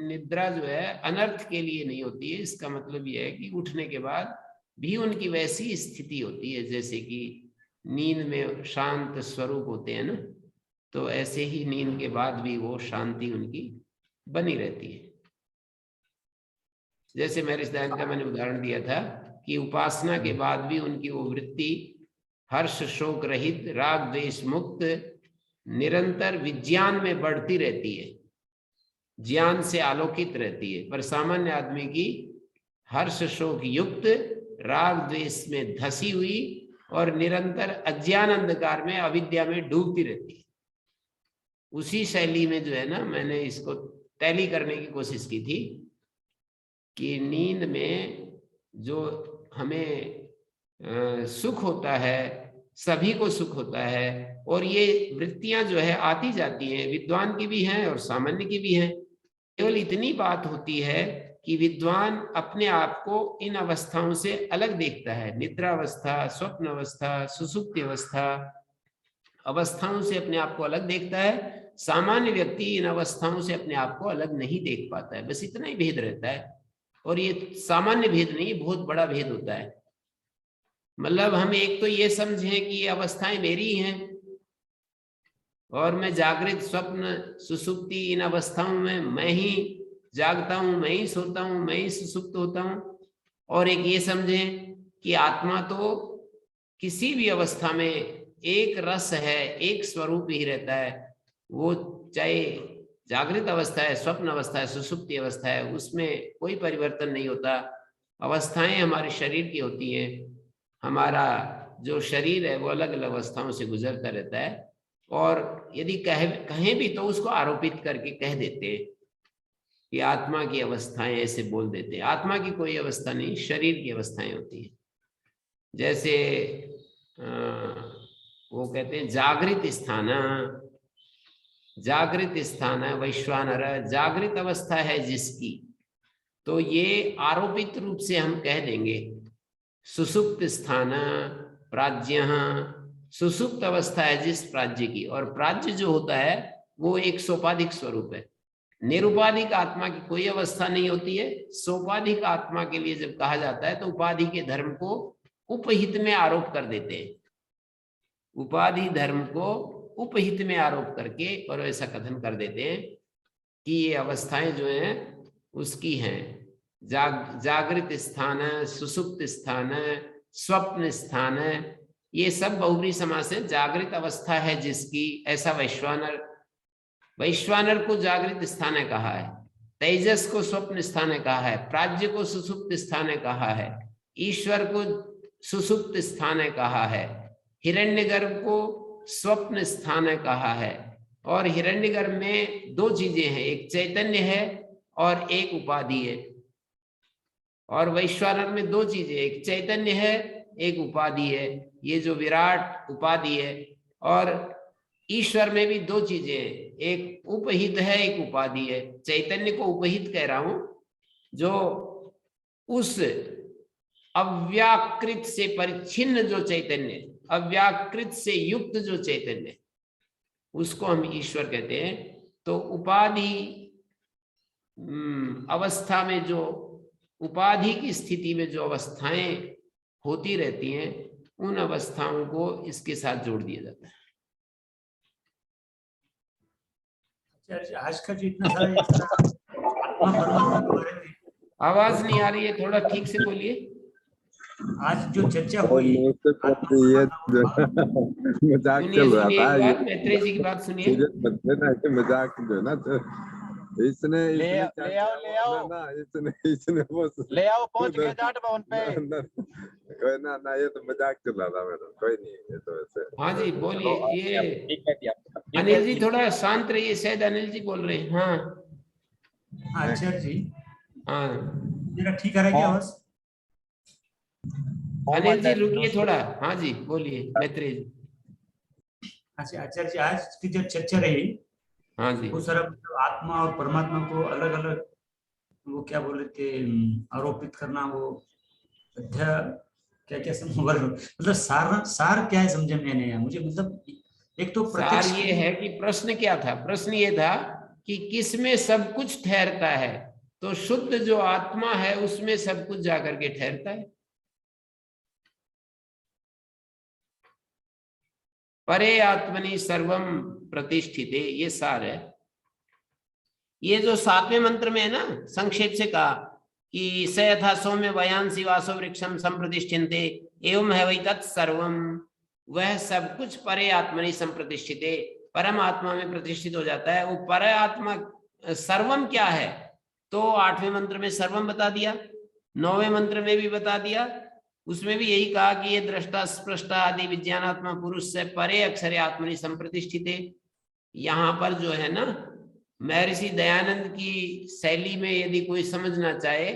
निद्रा जो है अनर्थ के लिए नहीं होती है। इसका मतलब यह है कि उठने के बाद भी उनकी वैसी स्थिति होती है जैसे कि नींद में शांत स्वरूप होते हैं ना, तो ऐसे ही नींद के बाद भी वो शांति उनकी बनी रहती है। जैसे मैरिज दान का मैंने उदाहरण दिया था कि उपासना के बाद भी उनकी वो वृत्ति हर्ष शोक रहित, राग द्वेष मुक्त, निरंतर विज्ञान में बढ़ती रहती है, ज्ञान से आलोकित रहती है। पर सामान्य आदमी की हर्ष शोक युक्त, राग द्वेष में धसी हुई और निरंतर अज्ञान अंधकार में, अविद्या में डूबती रहती है। उसी शैली में जो है ना, मैंने इसको टैली करने की कोशिश की थी कि नींद में जो हमें सुख होता है, सभी को सुख होता है, और ये वृत्तियां जो है आती जाती हैं, विद्वान की भी हैं और सामान्य की भी हैं। केवल इतनी बात होती है कि विद्वान अपने आप को इन अवस्थाओं से अलग देखता है, निद्रा अवस्था, स्वप्न अवस्था, सुसुप्ति अवस्था, अवस्थाओं से अपने आप को अलग देखता है। सामान्य व्यक्ति इन अवस्थाओं से अपने आप को अलग नहीं देख पाता है। बस इतना ही भेद रहता है, और ये सामान्य भेद नहीं, बहुत बड़ा भेद होता है। मतलब हम एक तो ये समझें कि ये अवस्थाएं मेरी हैं, और मैं जागृत स्वप्न सुसुप्ति इन अवस्थाओं में मैं ही जागता हूं, मैं ही सोता हूं, मैं ही सुसुप्त होता हूं। और एक ये समझें कि आत्मा तो किसी भी अवस्था में एक रस है, एक स्वरूप ही रहता है। वो चाहे जागृत अवस्था है, स्वप्न अवस्था है, सुसुप्ति अवस्था है, उसमें कोई परिवर्तन नहीं होता। अवस्थाएं हमारे शरीर की होती हैं, हमारा जो शरीर है वो अलग अलग अवस्थाओं से गुजरता रहता है। और यदि कहें भी तो उसको आरोपित करके कह देते हैं कि आत्मा की अवस्थाएं, ऐसे बोल देते हैं। आत्मा की कोई अवस्था नहीं, शरीर की अवस्थाएं होती हैं। जैसे वो कहते हैं जागृत स्थान, जागृत स्थान वैश्वानर, जागृत अवस्था है जिसकी, तो ये आरोपित रूप से हम कह देंगे। सुसुप्त स्थान प्राज्ञ, सुसुप्त अवस्था है जिस प्राज्ञ की, और प्राज्ञ जो होता है वो एक सोपाधिक स्वरूप है। निरुपाधिक आत्मा की कोई अवस्था नहीं होती है। सोपाधिक आत्मा के लिए जब कहा जाता है तो उपाधि के धर्म को उपहित में आरोप कर देते हैं, उपाधि धर्म को उपहित में आरोप करके और ऐसा कथन कर देते हैं कि ये अवस्थाएं जो हैं उसकी हैं। जागृत स्थान, सुसुप्त स्थान, स्वप्न स्थान, ये सब बहुब्री समास है। जागृत अवस्था है जिसकी, ऐसा वैश्वानर, वैश्वानर को जागृत स्थान कहा है, तेजस को स्वप्न स्थान कहा है, प्राज्ञ को सुसुप्त स्थान कहा है, ईश्वर को सुसुप्त स्थान कहा है, हिरण्यगर्भ को स्वप्न स्थान कहा है। और हिरण्यगर्भ में दो चीजें हैं, एक चैतन्य है और एक उपाधि है। और वैश्वानर में दो चीजें, एक चैतन्य है, एक उपाधि है, ये जो विराट उपाधि है। और ईश्वर में भी दो चीजें हैं, एक उपहित है, एक उपाधि है। चैतन्य को उपहित कह रहा हूं, जो उस अव्याकृत से परिच्छिन्न जो चैतन्य, अव्याकृत से युक्त जो चैतन्य, उसको हम ईश्वर कहते हैं। तो उपाधि अवस्था में, जो उपाधि की स्थिति में जो अवस्थाएं होती रहती हैं, उन अवस्थाओं को इसके साथ जोड़ दिया जाता है। आज का जो इतना सारा आत्मा परमात्मा के बारे में, आवाज नहीं आ रही है, थोड़ा ठीक से बोलिए। आज जो चर्चा हुई, मजाक चल रहा था। मैत्रेय जी की बात सुनिए। मजाक जो ना, इसने ले आओ वो ले आओ, पहुंच गए जाट भवन पे। कोई ना ये तो मजाक चल रहा था मेरा, कोई नहीं, ये तो ऐसे। हाँ जी बोलिए। ये अनिल जी थोड़ा शांत रहिए, शायद अनिल जी बोल रहे हैं। हाँ आचार्य जी, हाँ, मेरा ठीक आ रहा है क्या आवाज? अनिल जी रुकिए थोड़ा। हाँ जी बोलिए मैत्रेय जी। अच्छा आचार्य जी, आज की जो चर्चा रही, हाँ जी, वो सारा मतलब आत्मा और परमात्मा को अलग अलग, वो क्या बोले थे, आरोपित करना, वो क्या क्या मतलब सार क्या है समझ में नहीं आया मुझे। मतलब एक तो सार ये है कि प्रश्न क्या था, प्रश्न ये था कि किसमें सब कुछ ठहरता है। तो शुद्ध जो आत्मा है उसमें सब कुछ जाकर के ठहरता है। परे आत्मनि सर्वम प्रतिष्ठिते, ये सार है। ये जो 7वें मंत्र में है ना, संक्षेप से कहा कि स यथा सौम्य वयांसी वासो वृक्षम संप्रतिष्ठन्ते एवं है वै तत्सर्वम, वह सब कुछ परे आत्मनि संप्रतिष्ठिते, परम आत्मा में प्रतिष्ठित हो जाता है। वो पर आत्मा सर्वम क्या है, तो 8वें मंत्र में सर्वम बता दिया, 9वें मंत्र में भी बता दिया। उसमें भी यही कहा कि ये दृष्टा स्पृष्टा आदि विज्ञानात्मा पुरुष से परे अक्षरे आत्मनि संप्रतिष्ठिते। यहाँ पर जो है ना, महर्षि दयानंद की शैली में यदि कोई समझना चाहे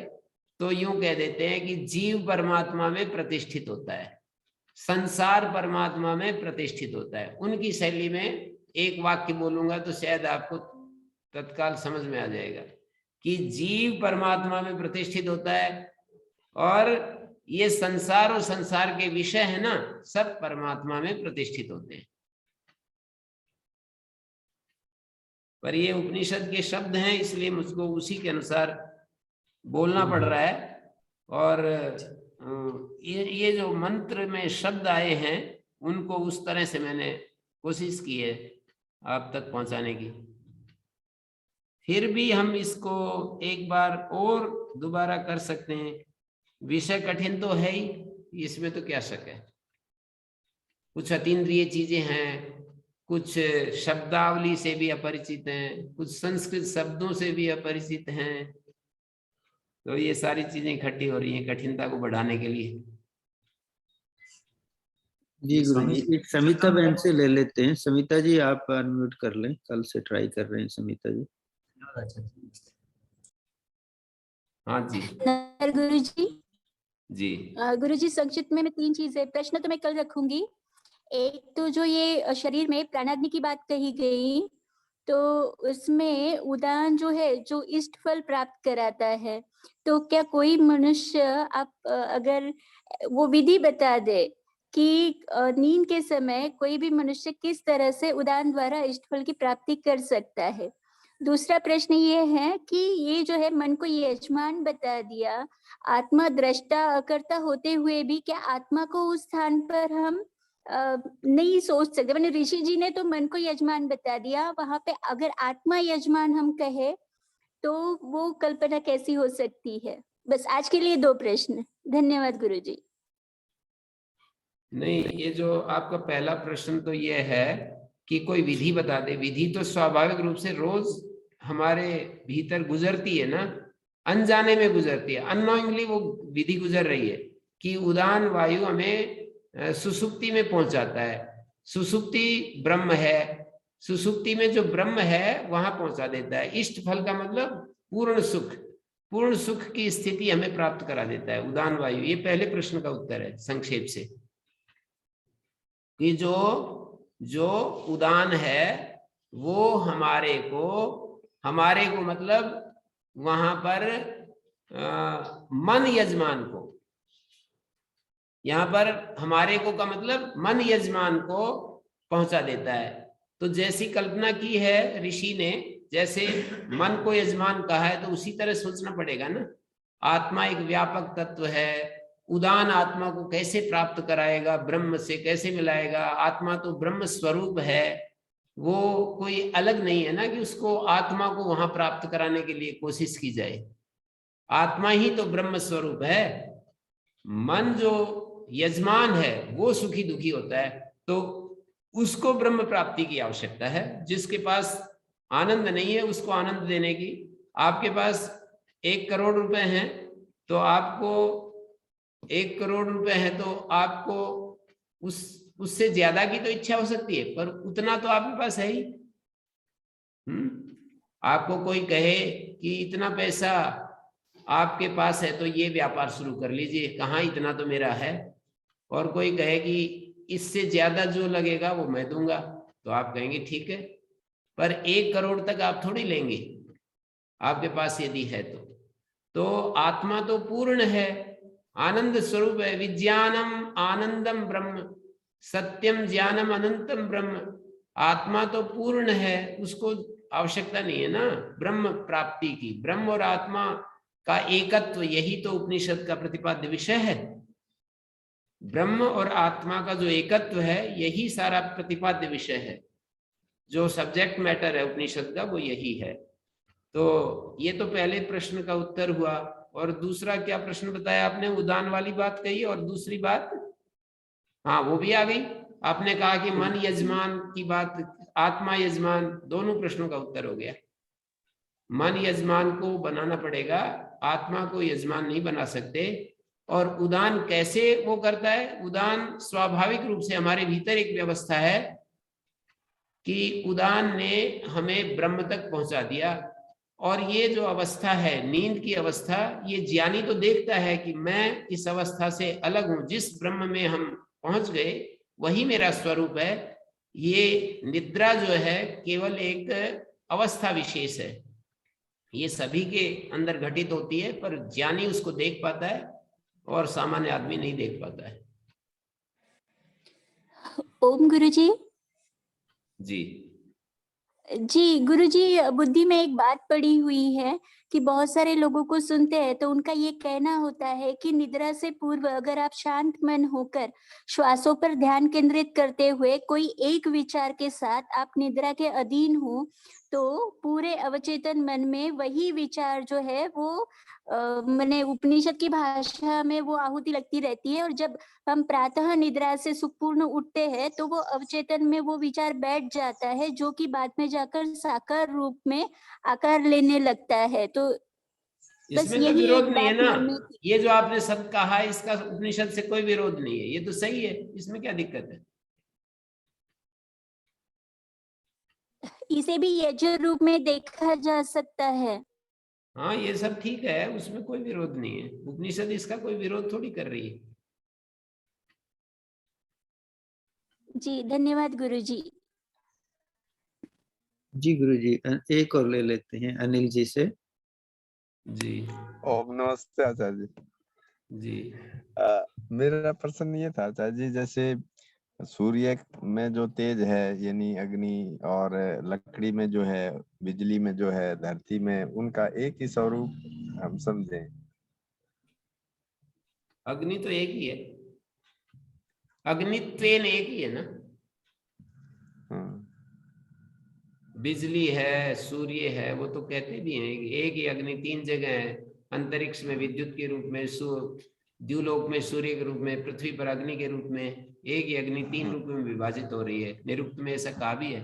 तो यूं कह देते हैं कि जीव परमात्मा में प्रतिष्ठित होता है, संसार परमात्मा में प्रतिष्ठित होता है। उनकी शैली में एक वाक्य बोलूंगा तो शायद आपको तत्काल समझ में आ जाएगा कि जीव परमात्मा में प्रतिष्ठित होता है, और ये संसार और संसार के विषय है ना, सब परमात्मा में प्रतिष्ठित होते हैं। पर ये उपनिषद के शब्द हैं, इसलिए मुझको उसी के अनुसार बोलना पड़ रहा है। और ये जो मंत्र में शब्द आए हैं उनको उस तरह से मैंने कोशिश की है आप तक पहुंचाने की। फिर भी हम इसको एक बार और दोबारा कर सकते हैं। विषय कठिन तो है ही, इसमें तो क्या शक है। कुछ अतीन्द्रिय चीजें हैं, कुछ शब्दावली से भी अपरिचित हैं, कुछ संस्कृत शब्दों से भी अपरिचित हैं। तो ये सारी चीजें इकट्ठी हो रही हैं कठिनता को बढ़ाने के लिए। जी गुरु जी, एक समिता बहन से ले लेते हैं। समिता जी आप अनम्यूट कर लें, कल से ट्राई कर रहे हैं समिता जी। हाँ जी गुरु जी। जी गुरु जी संक्षिप्त में मैं 3 चीजें, प्रश्न तो मैं कल रखूंगी। एक तो जो ये शरीर में प्राणाग्नि की बात कही गई, तो उसमें उदान जो है जो इष्ट फल प्राप्त कराता है, तो क्या कोई मनुष्य आप अगर वो विधि बता दे कि नींद के समय कोई भी मनुष्य किस तरह से उदान द्वारा इष्ट फल की प्राप्ति कर सकता है। दूसरा प्रश्न ये है कि ये जो है मन को यजमान बता दिया, आत्मा दृष्टा अकर्ता होते हुए भी क्या आत्मा को उस स्थान पर हम नहीं सोच सकते। मैंने ऋषि जी ने तो मन को यजमान बता दिया, वहां पे अगर आत्मा यजमान हम कहे तो वो कल्पना कैसी हो सकती है। बस आज के लिए 2 प्रश्न। धन्यवाद गुरु जी। नहीं, ये जो आपका पहला प्रश्न तो ये है कि कोई विधि बता दे। विधि तो स्वाभाविक रूप से रोज हमारे भीतर गुजरती है ना, अनजाने में गुजरती है, अननोइंगली वो विधि गुजर रही है कि उदान वायु हमें सुसुप्ति में पहुंचाता है। सुसुप्ति ब्रह्म है, सुसुप्ति में जो ब्रह्म है वहां पहुंचा देता है। इष्ट फल का मतलब पूर्ण सुख, पूर्ण सुख की स्थिति हमें प्राप्त करा देता है उदान वायु। ये पहले प्रश्न का उत्तर है संक्षेप से, कि जो उदान है वो हमारे को मतलब वहां पर मन यजमान को, यहाँ पर हमारे को का मतलब मन यजमान को पहुंचा देता है। तो जैसी कल्पना की है ऋषि ने, जैसे मन को यजमान कहा है तो उसी तरह सोचना पड़ेगा ना। आत्मा एक व्यापक तत्व है, उदान आत्मा को कैसे प्राप्त कराएगा, ब्रह्म से कैसे मिलाएगा। आत्मा तो ब्रह्म स्वरूप है, वो कोई अलग नहीं है ना कि उसको आत्मा को वहां प्राप्त कराने के लिए कोशिश की जाए। आत्मा ही तो ब्रह्म स्वरूप है। मन जो यजमान है वो सुखी दुखी होता है, तो उसको ब्रह्म प्राप्ति की आवश्यकता है। जिसके पास आनंद नहीं है उसको आनंद देने की। आपके पास 1 करोड़ रुपए हैं तो आपको 1 करोड़ रुपए है तो आपको उससे ज्यादा की तो इच्छा हो सकती है, पर उतना तो आपके पास है ही। आपको कोई कहे कि इतना पैसा आपके पास है तो ये व्यापार शुरू कर लीजिए, कहाँ इतना तो मेरा है। और कोई कहे कि इससे ज्यादा जो लगेगा वो मैं दूंगा, तो आप कहेंगे ठीक है, पर 1 करोड़ तक आप थोड़ी लेंगे आपके पास यदि है तो आत्मा तो पूर्ण है, आनंद स्वरूप है। विज्ञानम आनंदम ब्रह्म, सत्यम ज्ञानम अनंतम ब्रह्म। आत्मा तो पूर्ण है, उसको आवश्यकता नहीं है ना ब्रह्म प्राप्ति की। ब्रह्म और आत्मा का एकत्व, यही तो उपनिषद का प्रतिपाद्य विषय है। ब्रह्म और आत्मा का जो एकत्व है यही सारा प्रतिपाद्य विषय है, जो सब्जेक्ट मैटर है उपनिषद का वो यही है। तो ये तो पहले प्रश्न का उत्तर हुआ। और दूसरा क्या प्रश्न बताया आपने? उदान वाली बात कही, और दूसरी बात हाँ वो भी आ गई। आपने कहा कि मन यजमान की बात, आत्मा यजमान, दोनों प्रश्नों का उत्तर हो गया। मन यजमान को बनाना पड़ेगा, आत्मा को यजमान नहीं बना सकते। और उदान कैसे वो करता है? उदान स्वाभाविक रूप से हमारे भीतर एक व्यवस्था है कि उदान ने हमें ब्रह्म तक पहुंचा दिया। और ये जो अवस्था है नींद की अवस्था, ये ज्ञानी तो देखता है कि मैं इस अवस्था से अलग हूं, जिस ब्रह्म में हम पहुंच गए वही मेरा स्वरूप है। ये निद्रा जो है केवल एक अवस्था विशेष है, ये सभी के अंदर घटित होती है, पर ज्ञानी उसको देख पाता है और सामान्य आदमी नहीं देख पाता है। ओम गुरुजी। जी जी गुरुजी, बुद्धि में एक बात पड़ी हुई है कि बहुत सारे लोगों को सुनते हैं तो उनका ये कहना होता है कि निद्रा से पूर्व अगर आप शांत मन होकर श्वासों पर ध्यान केंद्रित करते हुए कोई एक विचार के साथ आप निद्रा के अधीन हो तो पूरे अवचेतन मन में वही विचार जो है वो मैंने उपनिषद की भाषा में वो आहुति लगती रहती है, और जब हम प्रातः निद्रा से सुखपूर्ण उठते हैं तो वो अवचेतन में वो विचार बैठ जाता है, जो कि बाद में जाकर साकार रूप में आकार लेने लगता है। तो बस इसमें तो यही विरोध एक नहीं है बात ना, मन में थी। ये जो आपने सब कहा इसका उपनिषद से कोई विरोध नहीं है, ये तो सही है, इसमें क्या दिक्कत है? इसे भी यजुर रूप में देखा जा सकता है। हाँ ये सब ठीक है, उसमें कोई विरोध नहीं है, उपनिषद इसका कोई विरोध थोड़ी कर रही है। जी धन्यवाद गुरुजी। जी गुरुजी, एक और ले लेते हैं अनिल जी से। जी ओम नमस्ते आचार्य जी। जी मेरा प्रश्न ये था आचार्य जी, जैसे सूर्य में जो तेज है यानी अग्नि, और लकड़ी में जो है, बिजली में जो है, धरती में, उनका एक ही स्वरूप हम समझें। अग्नि तो एक ही है, अग्नित्वेन एक ही है ना। बिजली है, सूर्य है, वो तो कहते भी हैं कि एक ही अग्नि तीन जगह है, अंतरिक्ष में विद्युत के रूप में, द्युलोक में सूर्य के रूप में, पृथ्वी पर अग्नि के रूप में, एक ही अग्नि तीन रूप में विभाजित हो रही है। निरुक्त में ऐसा कहा भी है।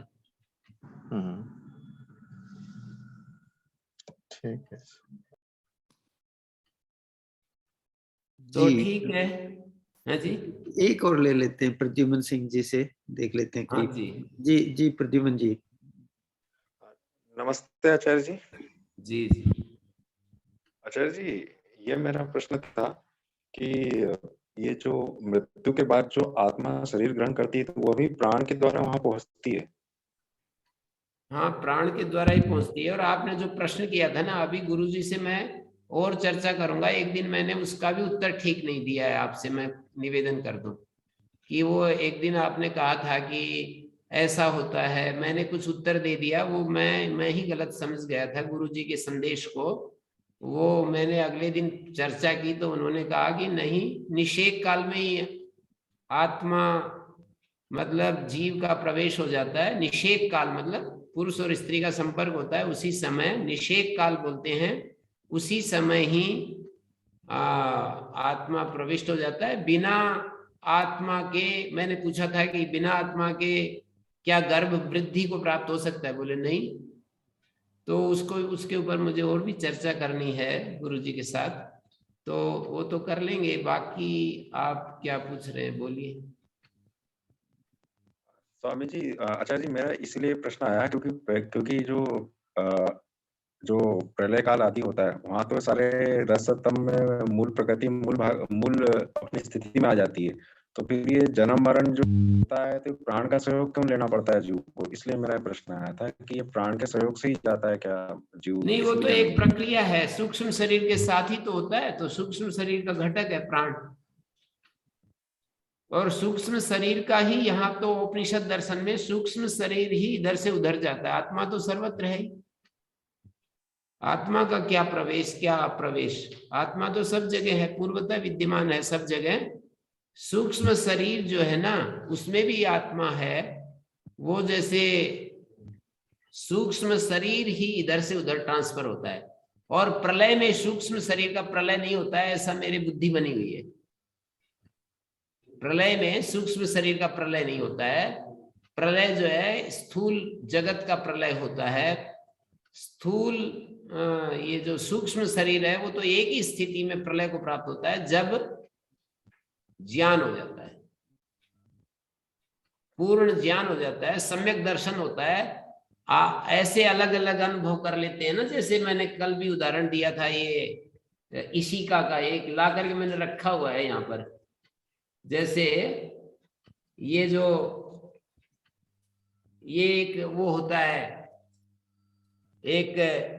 ठीक है तो जी ठीक है, हाँ जी। एक और ले लेते हैं प्रद्युमन सिंह जी से, देख लेते हैं। हाँ जी जी जी प्रद्युमन जी। नमस्ते आचार्य जी। जी जी आचार्य जी, ये मेरा प्रश्न था कि ये जो मृत्यु के बाद जो आत्मा शरीर ग्रहण करती है तो वो भी प्राण के द्वारा वहां पहुंचती है? हाँ, प्राण के द्वारा ही पहुंचती है। और आपने जो प्रश्न किया था ना अभी, गुरुजी से मैं और चर्चा करूंगा एक दिन, मैंने उसका भी उत्तर ठीक नहीं दिया है, आपसे मैं निवेदन कर दूं कि वो एक दिन आपने कहा था कि ऐसा होता है, मैंने कुछ उत्तर दे दिया, वो मैं ही गलत समझ गया था गुरुजी के संदेश को। वो मैंने अगले दिन चर्चा की तो उन्होंने कहा कि नहीं, निषेक काल में ही आत्मा मतलब जीव का प्रवेश हो जाता है। निषेक काल मतलब पुरुष और स्त्री का संपर्क होता है, उसी समय निषेक काल बोलते हैं, उसी समय ही आत्मा प्रविष्ट हो जाता है। बिना आत्मा के, मैंने पूछा था कि बिना आत्मा के क्या गर्भ वृद्धि को प्राप्त हो सकता है, बोले नहीं। तो उसको, उसके ऊपर मुझे और भी चर्चा करनी है गुरुजी के साथ, तो वो तो कर लेंगे। बाकी आप क्या पूछ रहे हैं, बोलिए। स्वामी जी, आचार्य जी, मेरा इसलिए प्रश्न आया क्योंकि जो प्रलय काल आदि होता है वहां तो सारे रसतम में मूल प्रकृति मूल अपनी स्थिति में आ जाती है, तो फिर ये जन्म मरण जो होता है तो प्राण का सहयोग क्यों लेना पड़ता है जीव को? इसलिए मेरा प्रश्न आया था कि ये प्राण के सहयोग से ही जाता है क्या जीव? नहीं, वो तो एक प्रक्रिया है, सूक्ष्म शरीर के साथ ही तो होता है, तो सूक्ष्म शरीर का घटक है प्राण, और सूक्ष्म शरीर का ही यहाँ तो उपनिषद दर्शन में सूक्ष्म शरीर ही इधर से उधर जाता है, आत्मा तो सर्वत्र है। आत्मा का क्या प्रवेश क्या अप्रवेश, आत्मा तो सब जगह है, पूर्वतः विद्यमान है सब जगह। सूक्ष्म शरीर जो है ना उसमें भी आत्मा है, वो जैसे सूक्ष्म शरीर ही इधर से उधर ट्रांसफर होता है, और प्रलय में सूक्ष्म शरीर का प्रलय नहीं होता है, ऐसा मेरी बुद्धि बनी हुई है। प्रलय में सूक्ष्म शरीर का प्रलय नहीं होता है, प्रलय जो है स्थूल जगत का प्रलय होता है। स्थूल ये जो सूक्ष्म शरीर है वो तो एक ही स्थिति में प्रलय को प्राप्त होता है, जब ज्ञान हो जाता है, पूर्ण ज्ञान हो जाता है, सम्यक दर्शन होता है। ऐसे अलग अलग अनुभव कर लेते हैं ना, जैसे मैंने कल भी उदाहरण दिया था, ये इशिका का एक ला करके मैंने रखा हुआ है यहाँ पर। जैसे ये जो ये एक वो होता है, एक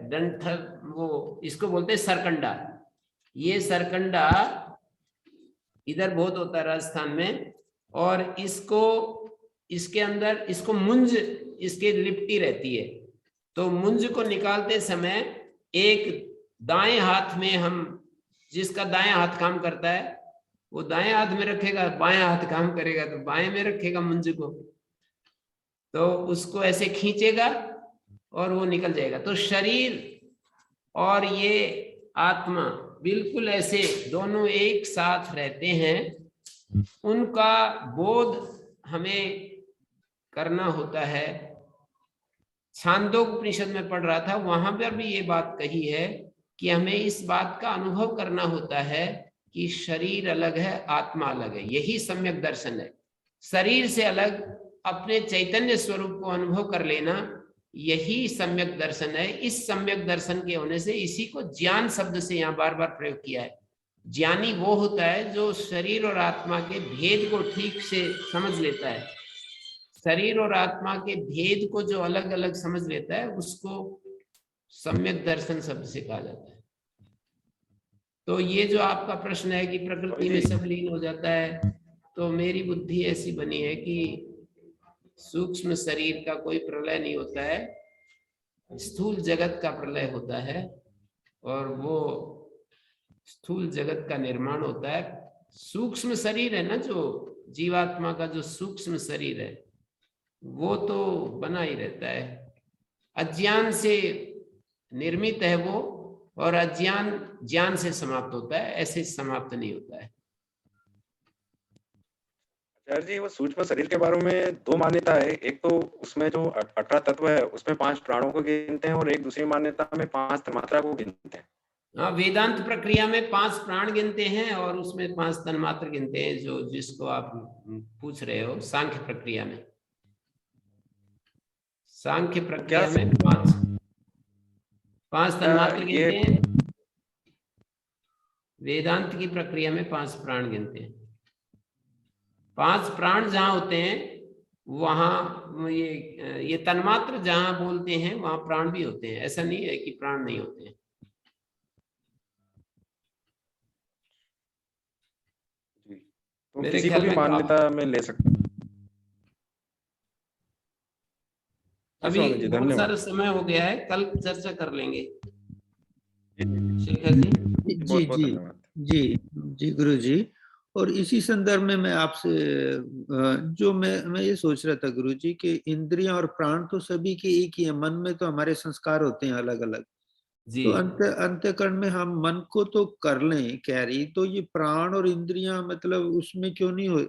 डंठल, वो इसको बोलते हैं सरकंडा। ये सरकंडा इधर बहुत होता है राजस्थान में, और इसको इसके अंदर इसको मुंज इसके लिपटी रहती है, तो मुंज को निकालते समय एक दाएं हाथ में हम, जिसका दाएं हाथ काम करता है वो दाएं हाथ में रखेगा, बाएं हाथ काम करेगा तो बाएं में रखेगा मुंज को, तो उसको ऐसे खींचेगा और वो निकल जाएगा। तो शरीर और ये आत्मा बिल्कुल ऐसे दोनों एक साथ रहते हैं, उनका बोध हमें करना होता है। छांदोग्य उपनिषद में पढ़ रहा था, वहां पर भी ये बात कही है कि हमें इस बात का अनुभव करना होता है कि शरीर अलग है, आत्मा अलग है। यही सम्यक दर्शन है। शरीर से अलग अपने चैतन्य स्वरूप को अनुभव कर लेना, यही सम्यक दर्शन है। इस सम्यक दर्शन के होने से, इसी को ज्ञान शब्द से यहाँ बार बार प्रयोग किया है। ज्ञानी वो होता है जो शरीर और आत्मा के भेद को ठीक से समझ लेता है। शरीर और आत्मा के भेद को जो अलग अलग समझ लेता है, उसको सम्यक दर्शन शब्द से कहा जाता है। तो ये जो आपका प्रश्न है कि प्रकृति में सब लीन हो जाता है, तो मेरी बुद्धि ऐसी बनी है कि सूक्ष्म शरीर का कोई प्रलय नहीं होता है, स्थूल जगत का प्रलय होता है, और वो स्थूल जगत का निर्माण होता है। सूक्ष्म शरीर है ना, जो जीवात्मा का जो सूक्ष्म शरीर है, वो तो बना ही रहता है। अज्ञान से निर्मित है वो, और अज्ञान ज्ञान से समाप्त होता है, ऐसे समाप्त नहीं होता है। आचार्य जी, वो सूक्ष्म शरीर के बारे में दो मान्यता है। एक तो उसमें जो 18 तत्व है उसमें 5 प्राणों को गिनते हैं, और एक दूसरी मान्यता में 5 तन्मात्रा को गिनते हैं। हाँ, वेदांत प्रक्रिया में 5 प्राण गिनते हैं और उसमें 5 तन्मात्र गिनते हैं, जो जिसको आप पूछ रहे हो। सांख्य प्रक्रिया में, सांख्य प्रक्रिया में 5 तन्मात्र गिनते हैं, वेदांत की प्रक्रिया में 5 प्राण गिनते हैं। 5 प्राण जहां होते हैं वहां ये तन्मात्र जहां बोलते हैं वहां प्राण भी होते हैं। ऐसा नहीं है कि प्राण नहीं होते हैं। तो किसी को भी मान्यता में ले सकते हैं। अभी बहुत सारा समय हो गया है, कल चर्चा कर लेंगे। शेखर जी, जी जी जी जी गुरु जी। और इसी संदर्भ में मैं आपसे जो मैं ये सोच रहा था गुरु जी कि इंद्रियां और प्राण तो सभी के एक ही है, मन में तो हमारे संस्कार होते हैं अलग अलग। तो अंतःकरण में हम मन को तो कर लें कैरी, तो ये प्राण और इंद्रियां मतलब उसमें क्यों नहीं हो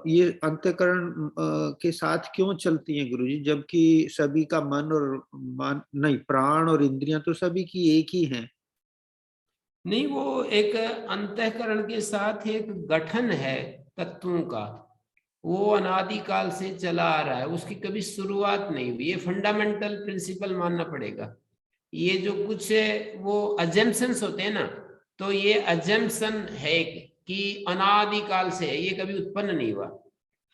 ये अंतःकरण के साथ क्यों चलती हैं गुरुजी, जबकि सभी का मन नहीं, प्राण और इंद्रियां तो सभी की एक ही हैं। नहीं, वो एक अंतःकरण के साथ एक गठन है तत्वों का, वो अनादिकाल से चला आ रहा है, उसकी कभी शुरुआत नहीं हुई। ये फंडामेंटल प्रिंसिपल मानना पड़ेगा। ये जो कुछ वो अजम्पशंस होते हैं ना, तो ये अजम्पशन है कि अनादिकाल से है, ये कभी उत्पन्न नहीं हुआ।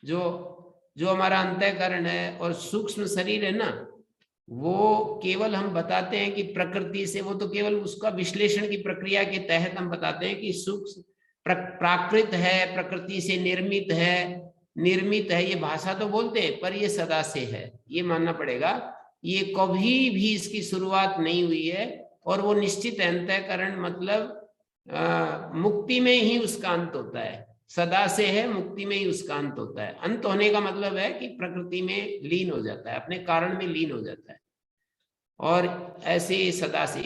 जो हमारा अंतःकरण है और सूक्ष्म शरीर है ना, वो केवल हम बताते हैं कि प्रकृति से, वो तो केवल उसका विश्लेषण की प्रक्रिया के तहत हम बताते हैं कि सूक्ष्म प्राकृत है, प्रकृति से निर्मित है, ये भाषा तो बोलते हैं, पर ये सदा से है, ये मानना पड़ेगा। ये कभी भी इसकी शुरुआत नहीं हुई है, और वो निश्चित अंतःकरण मतलब मुक्ति में ही उसका अंत होता है। सदा से है, मुक्ति में ही उसका अंत होता है। अंत होने का मतलब है कि प्रकृति में लीन हो जाता है, अपने कारण में लीन हो जाता है, और ऐसे सदा से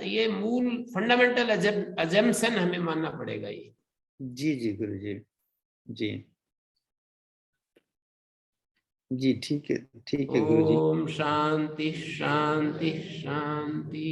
ये मूल फंडामेंटल अजम्पशन हमें मानना पड़ेगा ये। जी जी गुरु जी, जी जी, ठीक है गुरु जी। ओम शांति शांति शांति।